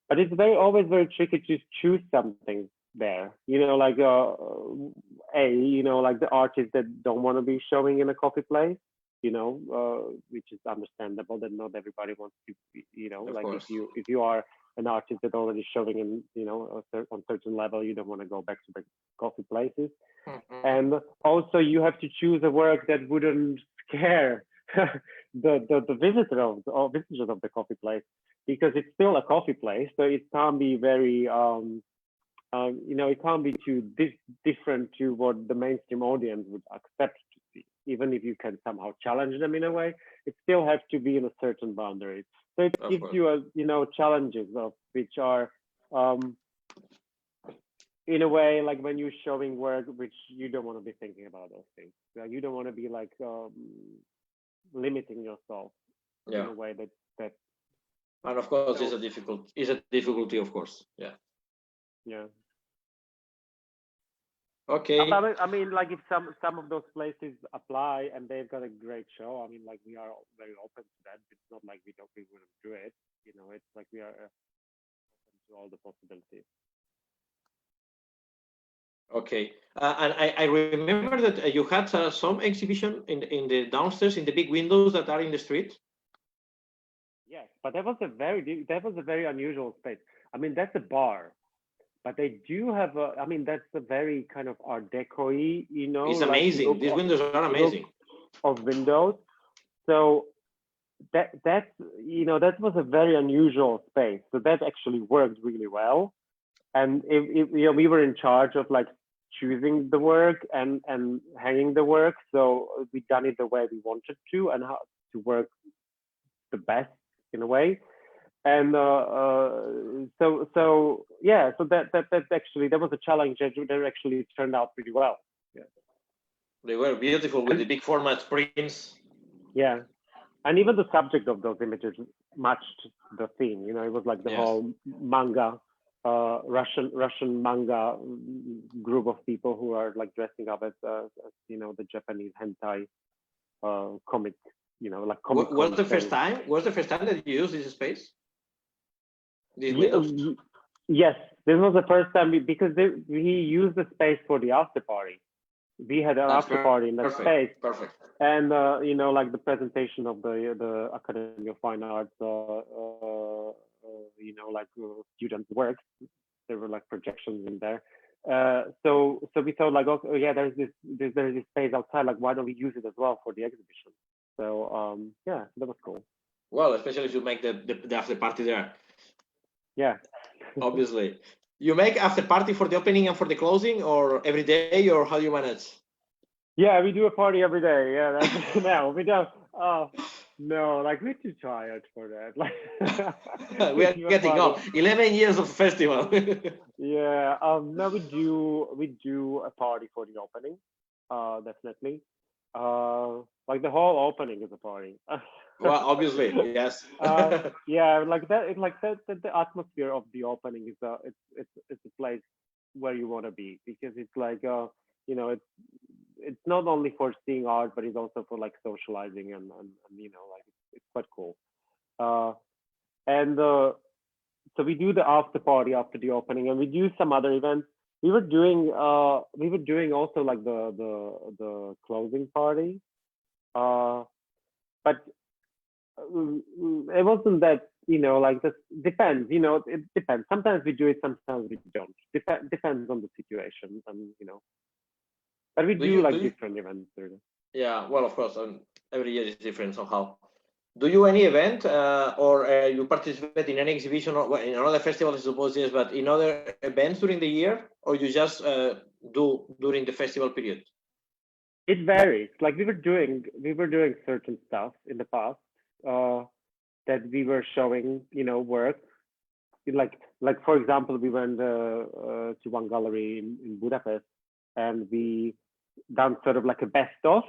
but it's always very tricky to choose something there. Like like the artists that don't want to be showing in a coffee place, which is understandable that not everybody wants to be, Of like course. if you are an artist that already showing in, on certain level, you don't want to go back to the coffee places. Mhm. And also you have to choose a work that wouldn't scare the visitor or visitors of the coffee place. because it's still a coffee place, so it can't be very it can't be too different to what the mainstream audience would accept to see. Even if you can somehow challenge them in a way, it still has to be in a certain boundary. So it Of gives course. you challenges of which are in a way like when you're showing work which you don't want to be thinking about those things. You don't want to be like limiting yourself in Yeah. a way that And of course, So- it's a difficulty, of course. Yeah. yeah. Okay. I mean, like if some of those places apply and they've got a great show, I mean, like we are very open to that. It's not like we wouldn't do it. It's like we are open to all the possibilities. Okay. And I remember that you had some exhibition in the downstairs in the big windows that are in the street. Yes, but that was a very unusual space. I mean, that's a bar, but they do have a. I mean, that's a very kind of Art Deco-y, It's like amazing. look These windows are amazing. of windows. So that that was a very unusual space. So that actually worked really well. And we were in charge of like choosing the work and hanging the work. So we done it the way we wanted to and how to work the best in a way. And so yeah, so that's actually that was a challenge that actually turned out pretty well. Yeah. They were beautiful with the big format prints. Yeah. And even the subject of those images matched the theme. It was like the Yes. whole manga, Russian manga group of people who are like dressing up as the Japanese hentai comic, like comic. Was the first time? Was the first time that you used this space? These windows? Yes, this was the first time because we used the space for the after party. We had an after party in that space. Perfect. And like the presentation of the Academy of Fine Arts, like student works, there were like projections in there. So we thought like, okay, yeah, there's this space outside. Like, why don't we use it as well for the exhibition? So yeah, that was cool. Well, especially to make the after party there. Yeah. Obviously, you make after party for the opening and for the closing, or every day, or how do you manage? Yeah, we do a party every day. Yeah, that's no, we don't. Oh no, like we're too tired for that. Like we are getting old. 11 years of festival. Yeah. No, we do a party for the opening. Definitely. Like the whole opening is a party. Well, obviously, yes. Yeah, like that. It's like the atmosphere of the opening is it's a place where you want to be because it's like it's not only for seeing art, but it's also for like socializing and like it's quite cool. And so we do the after party after the opening, and we do some other events. We were doing also like the closing party, but it wasn't that like this depends. It depends. Sometimes we do it, sometimes we don't. Depends on the situation, and but we do different events. Yeah, well, of course, every year is different somehow. Do you any event or you participate in any exhibition or in another festival, I suppose, yes, but in other events during the year, or you just do during the festival period? It varies. Like we were doing certain stuff in the past that we were showing, work. Like for example, we went to one gallery in Budapest, and we done sort of like a best of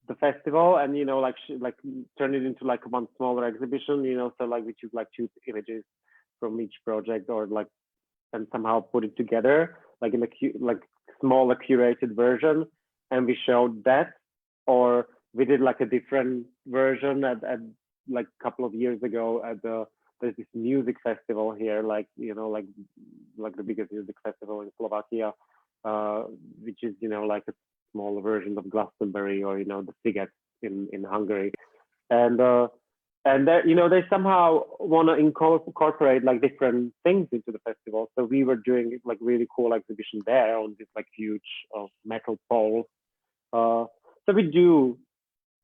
the festival, and like turn it into like one smaller exhibition. So like we choose like 2 images from each project, or like and somehow put it together like in a like smaller curated version, and we showed that. Or we did like a different version at like a couple of years ago at there's this music festival here, like like the biggest music festival in Slovakia, which is like a smaller version of Glastonbury, or the Sziget in Hungary. And that they somehow want to incorporate like different things into the festival. So we were doing like really cool exhibition there on this like huge metal pole. So we do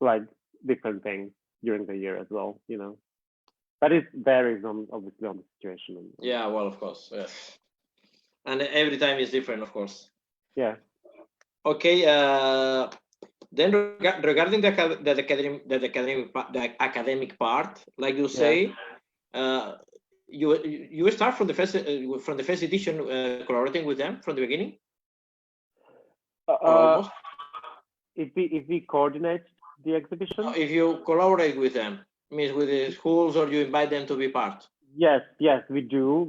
like different things during the year as well. But it varies obviously on the situation. Yeah, well, of course, yes. And every time is different, of course. Yeah. Okay. Then regarding the academic part, like you say, you start from the first edition collaborating with them from the beginning, or almost. If we coordinate the exhibition, if you collaborate with them, means with the schools, or you invite them to be part. Yes, we do.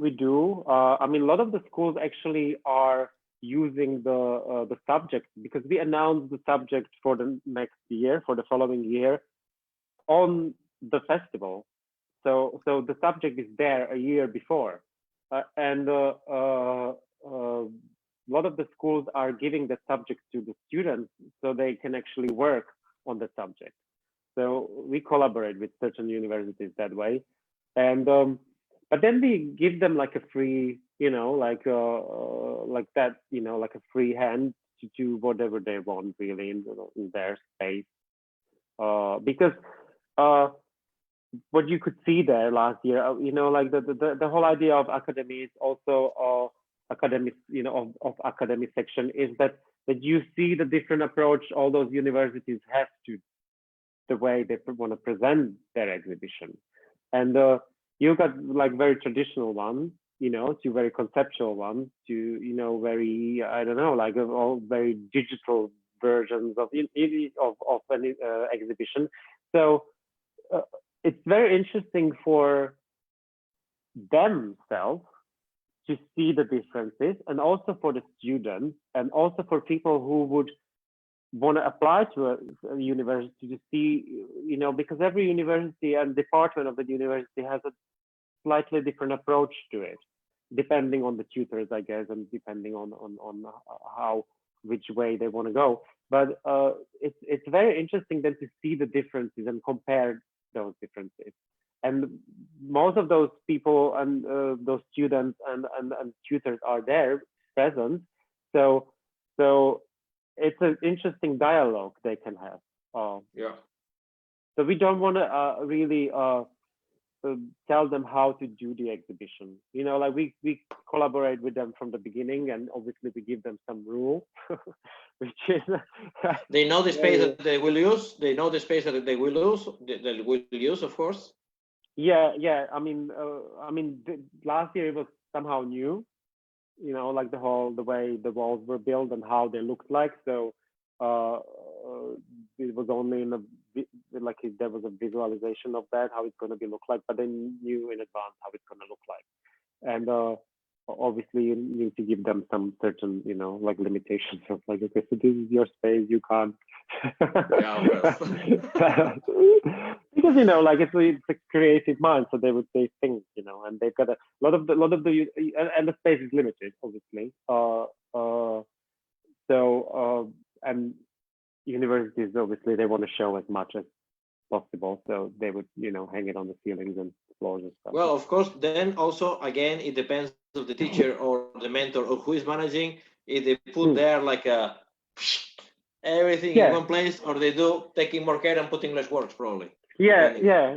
I mean, a lot of the schools actually are using the subject, because we announced the subject for the next year, for the following year, on the festival. So the subject is there a year before, and a lot of the schools are giving the subject to the students so they can actually work on the subject. So we collaborate with certain universities that way, and but then we give them like a free, like that, like a free hand to do whatever they want really in their space, because what you could see there last year, like the whole idea of academy is also academic, of academic section, is that you see the different approach all those universities have to the way they want to present their exhibition. And you got like very traditional ones, to very conceptual ones, to very, I don't know, like all very digital versions of an exhibition. So it's very interesting for themselves to see the differences, and also for the students, and also for people who would want to apply to a university to see, because every university and department of the university has a slightly different approach to it, depending on the tutors, I guess, and depending on how, which way they want to go. But it's very interesting then to see the differences and compare those differences. And most of those people and those students and tutors are there present. So it's an interesting dialogue they can have. Yeah. So we don't want to really tell them how to do the exhibition. Like we collaborate with them from the beginning, and obviously we give them some rule, which is they know the space that they will use. They know the space that they will use, of course. Yeah. I mean, last year it was somehow new, like the way the walls were built and how they looked like. So it was only there was a visualization of that, how it's going to be look like, but they knew in advance how it's going to look like. And obviously you need to give them some certain, like limitations of like, okay, so this is your space, you can't. Yeah, well. Because like it's a creative mind, so they would say things, and they've got a lot of the and the space is limited, obviously. And universities, obviously they want to show as much as possible, so they would hang it on the ceilings and floors and stuff. Well, of course, then also again it depends of the teacher or the mentor or who is managing, if they put there like everything in one place, or they do taking more care and putting less works, probably. Yeah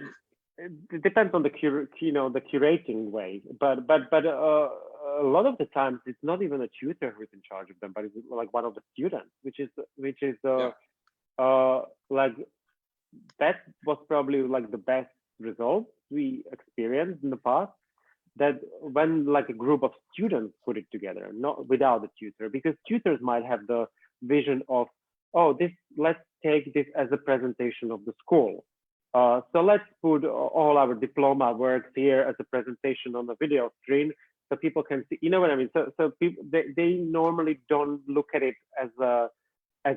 it depends on the the curating way, but a lot of the times it's not even a tutor who's in charge of them, but it's like one of the students, which is like that was probably like the best result we experienced in the past, that when like a group of students put it together, not without a tutor, because tutors might have the vision of, let's take this as a presentation of the school. So let's put all our diploma works here as a presentation on the video screen so people can see, what I mean? So people, they normally don't look at it as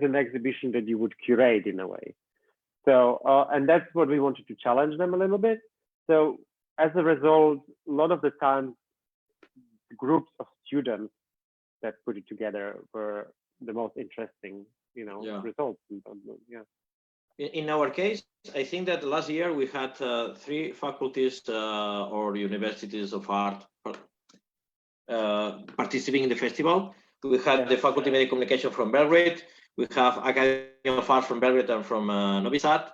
an exhibition that you would curate in a way. So, and that's what we wanted to challenge them a little bit. So as a result, a lot of the time, groups of students that put it together were the most interesting, results. In our case, I think that last year we had 3 faculties or universities of art participating in the festival. We had the Faculty of Media Communication from Belgrade. We have Academy of Art from Belgrade and from Novi Sad.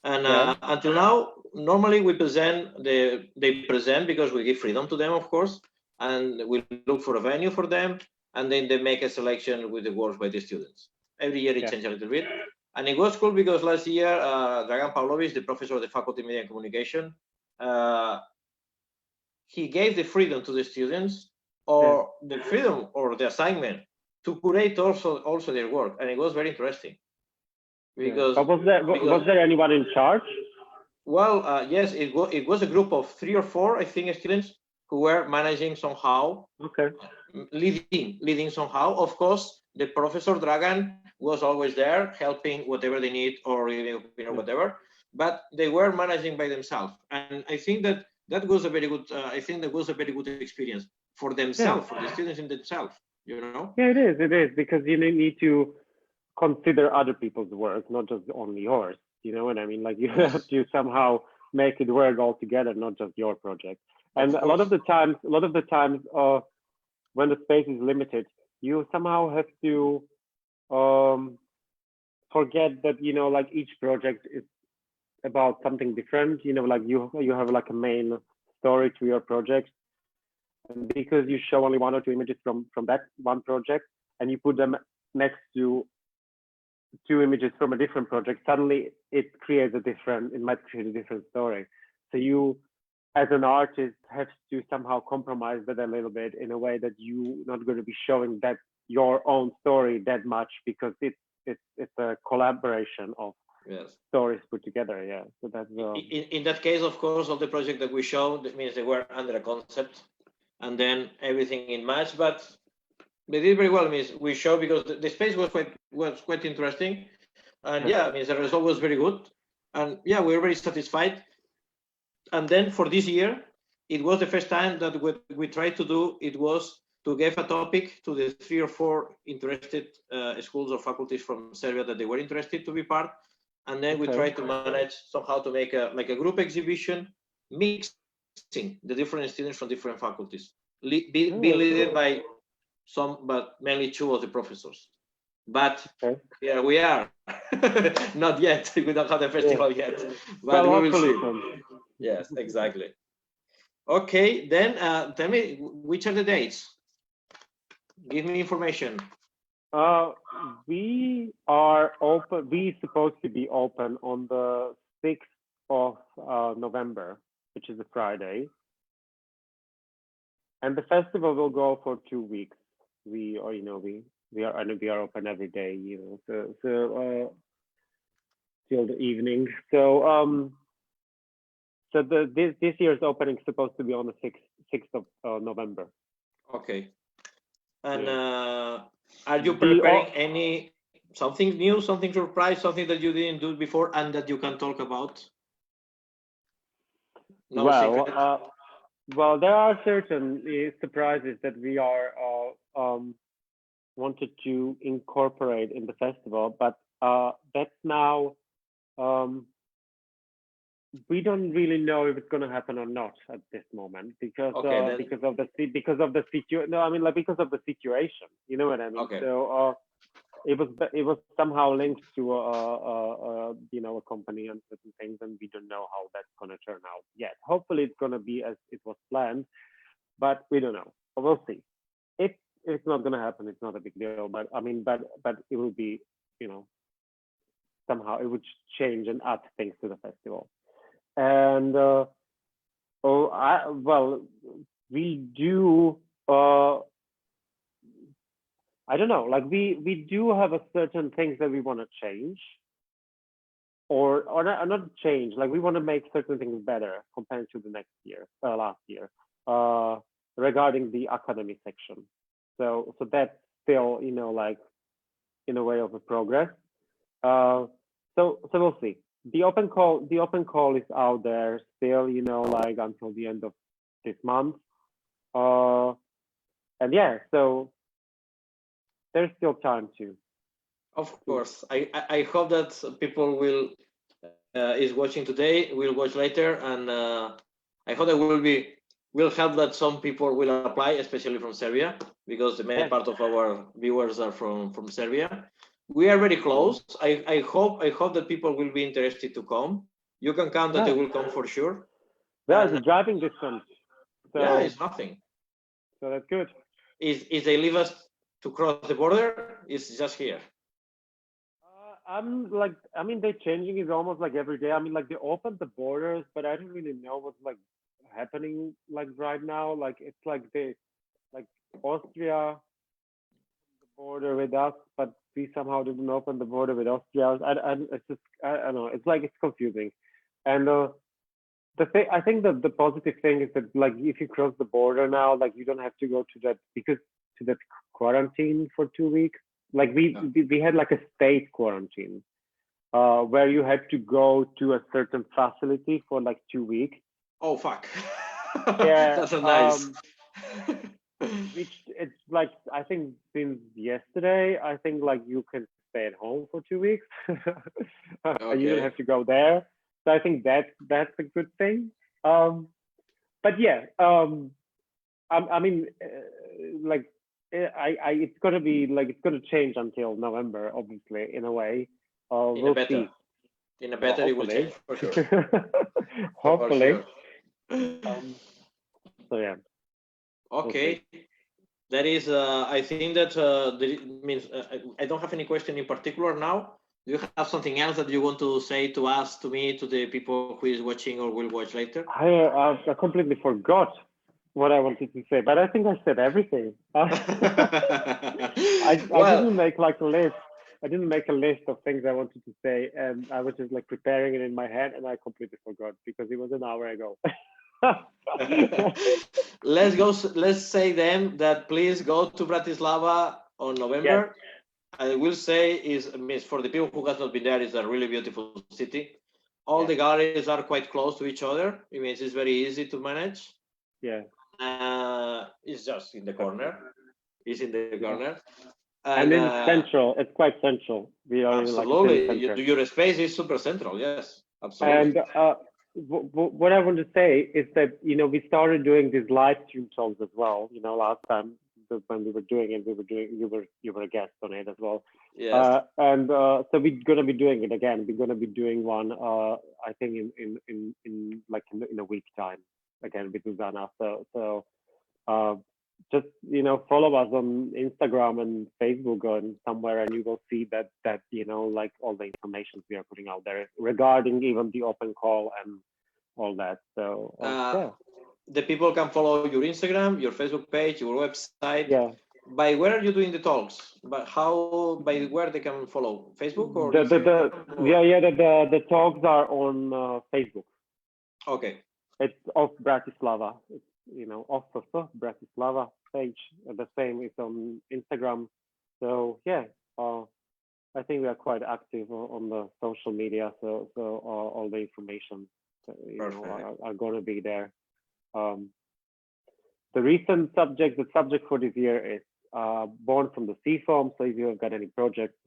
And until now, normally we present they present because we give freedom to them, of course, and we look for a venue for them, and then they make a selection with the works by the students. Every year it changes a little bit, and it was cool because last year Dragan Pavlovich, the professor of the Faculty of Media and Communication, he gave the freedom to the students, or the freedom or the assignment to curate also their work, and it was very interesting. Because but was there anyone in charge? Well, yes, it was a group of 3 or 4, I think, students who were managing somehow, leading somehow. Of course, the professor Dragan was always there, helping whatever they need or whatever. But they were managing by themselves, and I think that was a very good. I think that was a very good experience for themselves, for the students in themselves. Yeah, it is because you need to consider other people's work, not just only yours. You know what I mean? Like you have to somehow make it work all together, not just your project. And a lot of the times, when the space is limited, you somehow have to forget that like each project is about something different. Like you have like a main story to your project, and because you show only 1 or 2 images from that one project, and you put them next to 2 images from a different project, suddenly it might create a different story. So you, as an artist, have to somehow compromise that a little bit in a way that you're not going to be showing that your own story that much, because it's a collaboration of stories put together. Yeah, so that's in that case, of course, all the project that we showed, that means they were under a concept, and then everything in match, but they did very well. I mean, we showed because the space was quite interesting, and I mean, the result was very good, and we were very satisfied. And then for this year, it was the first time that what we tried to do, it was to give a topic to the 3 or 4 interested schools or faculties from Serbia that they were interested to be part, and then we tried to manage somehow to make a group exhibition, mixing the different students from different faculties, being led by some, but mainly 2 of the professors. But here we are. Not yet. We don't have the festival yet, but we will see. Yes, exactly. Okay, then tell me, which are the dates? Give me information. We are open. We're supposed to be open on the 6th of November, which is a Friday, and the festival will go for 2 weeks. We are open every day, so till the evening. So this year's opening is supposed to be on the 6th of November. Okay. And are you preparing something new, something surprise, something that you didn't do before and that you can talk about? No secret. Well, there are certain surprises that we are wanted to incorporate in the festival, but that's now we don't really know if it's going to happen or not at this moment because of the situation. You know what I mean? So it was somehow linked to a company and certain things, and we don't know how that's going to turn out yet. Hopefully, it's going to be as it was planned, but we don't know. We'll see. If it's not going to happen, it's not a big deal. But I mean, but it will be, somehow it would change and add things to the festival. And we do. I don't know. Like we do have a certain things that we want to change, or not change. Like we want to make certain things better compared to the last year, regarding the academy section. So that's still, like in a way of a progress. So we'll see. The open call is out there still, like until the end of this month. And so there's still time to. Of course, I hope that people will is watching today, will watch later, and I hope that will help that some people will apply, especially from Serbia, because the main part of our viewers are from Serbia. We are very close. I hope that people will be interested to come. You can count that they will come for sure. Yeah, it's a driving distance. So, yeah, it's nothing. So that's good. If they leave us to cross the border, it's just here. I mean, they're changing it almost like every day. I mean, like they opened the borders, but I don't really know what's like happening like right now. Like it's like like Austria the border with us, but we somehow didn't open the border with Austria. It's just, I don't know. It's like it's confusing, and the thing I think that the positive thing is that like if you cross the border now, like you don't have to go to that quarantine for 2 weeks. Like we had like a state quarantine where you had to go to a certain facility for like 2 weeks. Oh fuck! Yeah, that's so nice. Which it's like I think since yesterday, I think like you can stay at home for 2 weeks. You don't have to go there. So I think that's a good thing. But yeah, I mean, like it's gonna be like it's gonna change until November, obviously, in a way. We'll see. In a better, it will change for sure. Hopefully. For sure. So yeah. Okay. That is, I think that means I don't have any question in particular now. Do you have something else that you want to say to us, to me, to the people who is watching or will watch later? I completely forgot what I wanted to say, but I think I said everything. I didn't make like a list. I didn't make a list of things I wanted to say, and I was just like preparing it in my head, and I completely forgot because it was an hour ago. Let's say then that please go to Bratislava on November. Yes. I will say means for the people who have not been there, it's a really beautiful city. All the galleries are quite close to each other. It means it's very easy to manage. Yeah. It's just in the corner. It's in the corner. And it's central. It's quite central. We are absolutely. In like your space is super central. Yes, absolutely. And what I want to say is that we started doing these live stream shows as well. Last time when we were doing it, you were a guest on it as well. Yes. And so we're gonna be doing it again. We're gonna be doing one. I think in a week's time again with Dusan. So just follow us on Instagram and Facebook and somewhere, and you will see that like all the information we are putting out there regarding even the open call and all that. So yeah. The people can follow your Instagram, your Facebook page, your website. Yeah. By where are you doing the talks? By where they can follow? Facebook or the talks are on Facebook. Okay. It's OFF Bratislava. It's OFF Bratislava page. The same is on Instagram. So yeah, I think we are quite active on the social media. So all the information are going to be there. The subject for this year is Born from the Sea Foam. So if you have got any projects,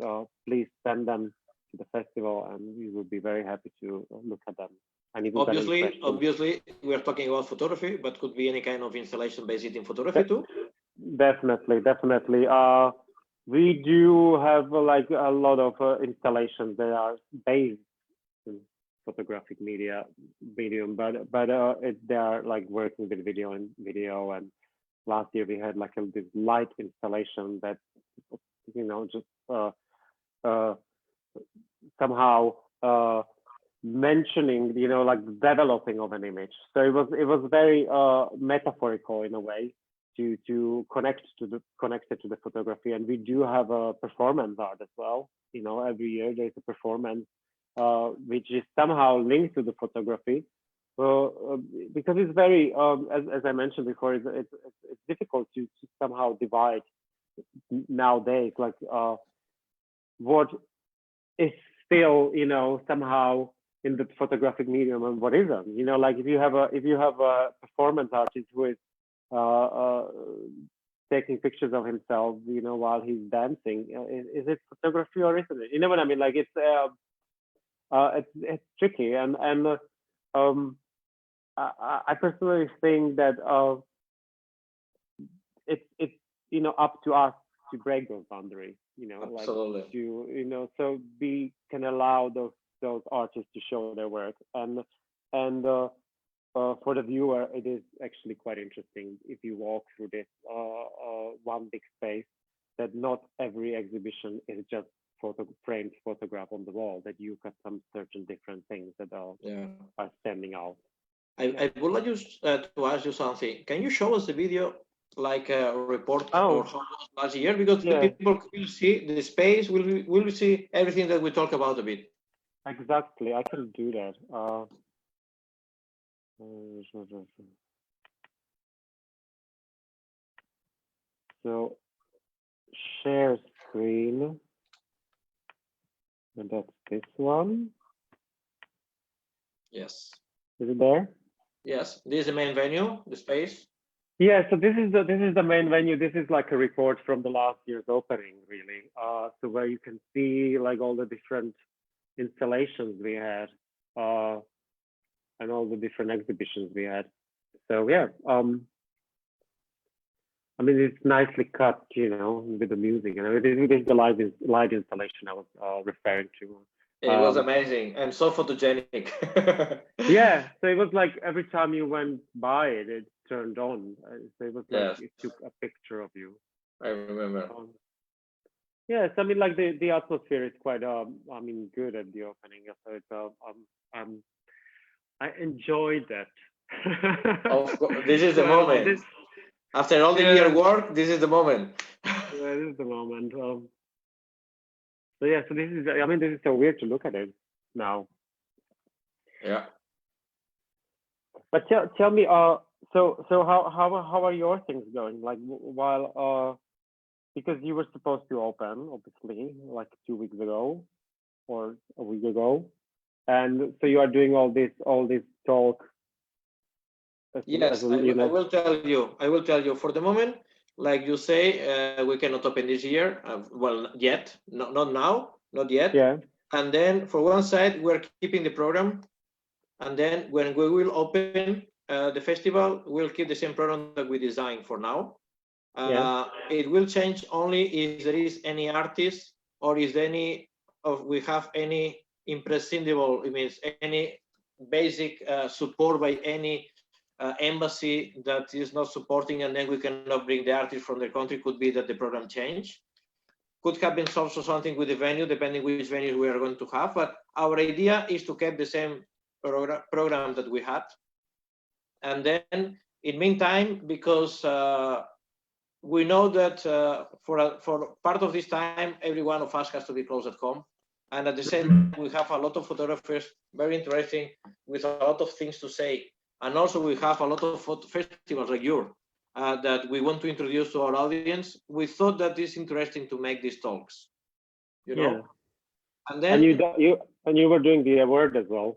please send them to the festival, and we will be very happy to look at them. And obviously, we are talking about photography, but could be any kind of installation based in photography too. Definitely. We do have like a lot of installations that are based in photographic medium, but they are like working with video. And last year we had like this light installation that just somehow mentioning like the developing of an image. So it was very metaphorical in a way to connect it to the photography. And we do have a performance art as well. Every year there's a performance which is somehow linked to the photography, because it's very as I mentioned before, it's difficult to somehow divide nowadays like what is still somehow in the photographic medium and what isn't. Like if you have a performance artist who is taking pictures of himself while he's dancing, is it photography or isn't it? You know what I mean? Like it's tricky, and I personally think that it's up to us to break those boundaries. Absolutely. Like so we can allow those those artists to show their work. And for the viewer, it is actually quite interesting if you walk through this one big space. That not every exhibition is just framed photograph on the wall. That you got some certain different things that are standing out. I would like you to ask you something. Can you show us the video, like a report or how it was last year? Because the people will see the space, will see everything that we talk about a bit. Exactly, I can do that. So share screen, and that's this one. Yes. Is it there? Yes, this is the main venue, the space. Yeah, so this is the main venue. This is like a report from the last year's opening, really. So where you can see like all the different installations we had, and all the different exhibitions we had. So yeah, I mean it's nicely cut, you know, with the music, and this is the live installation I was referring to. It was amazing and so photogenic. Yeah, so it was like every time you went by it, it turned on. So it was like it took a picture of you. I remember. Yes, I mean like the atmosphere is quite I mean good at the opening. So it's I enjoyed that. Of course, this is the moment. After all the year work, this is the moment. Yeah, this is the moment. So yeah, so this is, I mean, this is so weird to look at it now. Yeah. But tell me, so how are your things going? Like while because you were supposed to open, obviously, like 2 weeks ago or a week ago, and so you are doing all this talk. Yes, I will tell you. I will tell you. For the moment, like you say, we cannot open this year. Well, yet, not now, not yet. Yeah. And then for one side, we're keeping the program. And then when we will open the festival, we'll keep the same program that we designed for now. It will change only if there is any artist or is we have any imprescindible, it means any basic support by any embassy that is not supporting, and then we cannot bring the artist from the country. Could be that the program change. Could have been also something with the venue, depending which venue we are going to have. But our idea is to keep the same program that we had. And then, in meantime, because we know that for part of this time, every one of us has to be close at home. And at the same time, we have a lot of photographers, very interesting, with a lot of things to say. And also we have a lot of festivals like yours that we want to introduce to our audience. We thought that it's interesting to make these talks, you know. And then you were doing the award as well.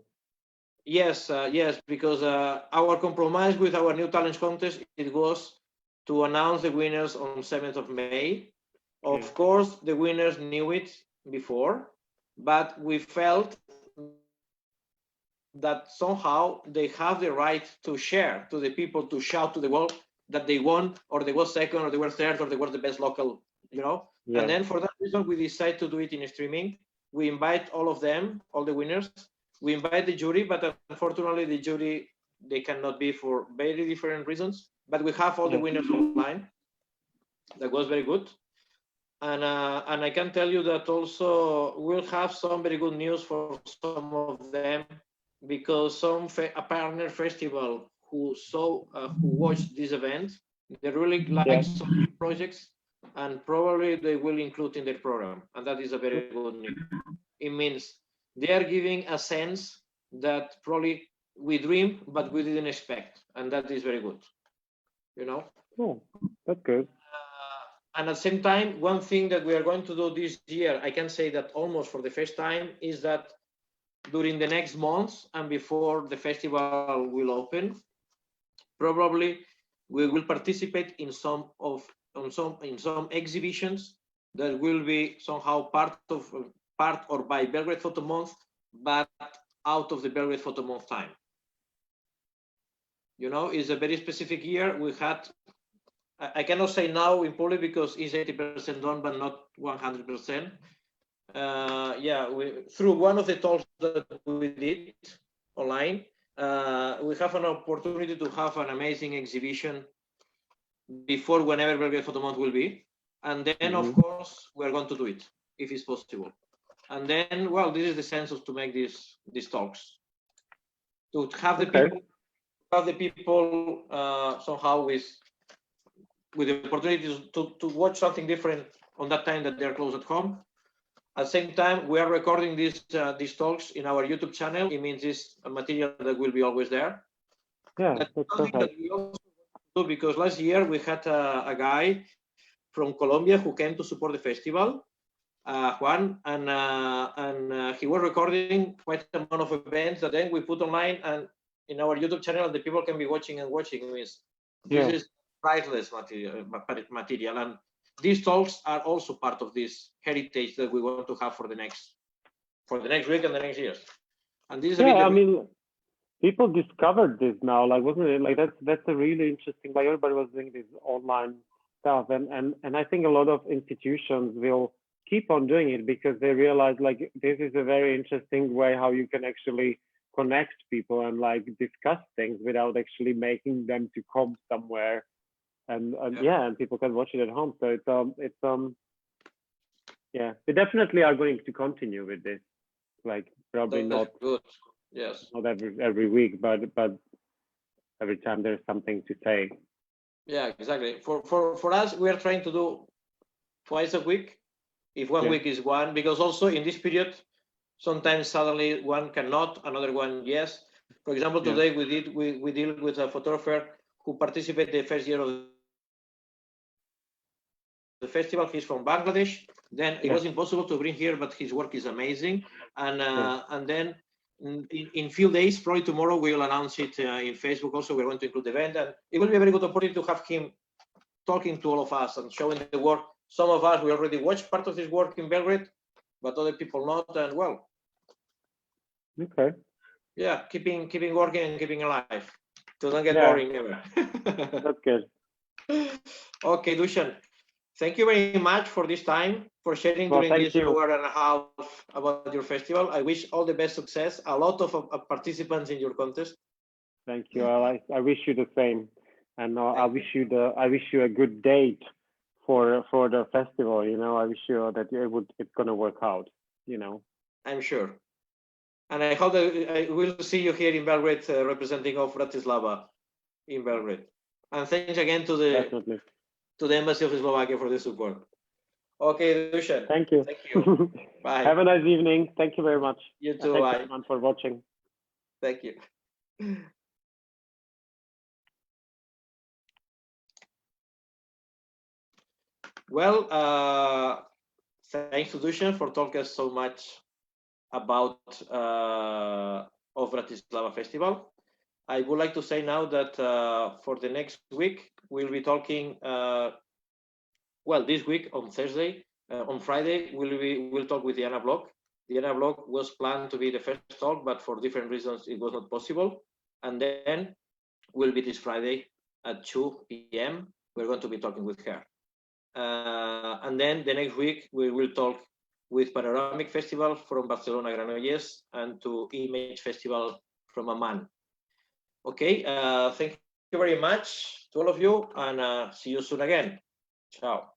Yes, yes, because our compromise with our new talents contest, it was to announce the winners on 7th of May. Of course, the winners knew it before, but we felt that somehow they have the right to share to the people, to shout to the world that they won, or they were second, or they were third, or they were the best local, you know. And then for that reason, we decided to do it in streaming. We invite all of them, all the winners. We invite the jury, but unfortunately the jury, they cannot be for very different reasons. But we have all the winners online. That was very good. And I can tell you that also we'll have some very good news for some of them, because a partner festival who watched this event, they really like some projects, and probably they will include in their program. And that is a very good news. It means they are giving a sense that probably we dreamed, but we didn't expect. And that is very good, you know? Oh, that's good. And at the same time, one thing that we are going to do this year, I can say that almost for the first time, is that during the next months and before the festival will open, probably we will participate in some exhibitions that will be somehow part or by Belgrade Photo Month, but out of the Belgrade Photo Month time. You know, it's a very specific year. We had, I cannot say now in public because it's 80% done, but not 100%. yeah, through one of the talks that we did online, we have an opportunity to have an amazing exhibition before whenever Belgrade Photo Month will be. And then, of course, we're going to do it if it's possible. And then, well, this is the sense of to make these talks, to have the people, somehow with the opportunity to watch something different on that time that they're close at home. At the same time, we are recording these talks in our YouTube channel. It means this material that will be always there. Yeah, that's perfect. something that we also do, because last year we had a guy from Colombia who came to support the festival, Juan, and he was recording quite a amount of events that then we put online and in our YouTube channel, and the people can be watching and watching. This is priceless material, and these talks are also part of this heritage that we want to have for the next week and the next years. And this is I mean, people discovered this now, like, wasn't it? Like, that's a really interesting. Like, everybody was doing this online stuff, and I think a lot of institutions will keep on doing it because they realize, like, this is a very interesting way how you can actually connect people and like discuss things without actually making them to come somewhere, and people can watch it at home. So it's yeah, we definitely are going to continue with this, like, probably not good. Yes, not every week, but every time there's something to say. Yeah, exactly. For us, we are trying to do twice a week. If one week is one, because also in this period, sometimes suddenly one cannot, another one yes. For example, today we deal with a photographer who participated the first year of the festival. He's from Bangladesh. Then it was impossible to bring here, but his work is amazing. And then in few days, probably tomorrow, we will announce it in Facebook. Also, we're going to include the event, and it will be a very good opportunity to have him talking to all of us and showing the work. Some of us, we already watched part of his work in Belgrade, but other people not. And well, yeah, keeping working and keeping alive, so don't get boring ever. That's good. Okay, Dusan, thank you very much for this time, for sharing during this hour and a half about your festival. I wish all the best success, a lot of participants in your contest. Thank you. I wish you the same, and I wish you a good date for the festival. You know, I wish you that it's gonna work out. You know, I'm sure, and I hope that I will see you here in Belgrade, representing OFF Bratislava in Belgrade. And thanks again to the Embassy of Slovakia for the support. Okay, Dusan. Thank you. Thank you. Bye. Have a nice evening. Thank you very much. You too. Thanks bye. everyone for watching. Thank you. Well, thanks to Dusan for talking so much about OFF Bratislava Festival. I would like to say now that for the next week, we'll be talking, well, this week on Thursday, on Friday, we'll talk with Diana Block. Diana Block was planned to be the first talk, but for different reasons, it was not possible. And then will be this Friday at 2 p.m. We're going to be talking with her. And then the next week, we will talk with Panoramic Festival from Barcelona, Granollers, and to Image Festival from Amman. Okay, thank you very much to all of you, and see you soon again. Ciao.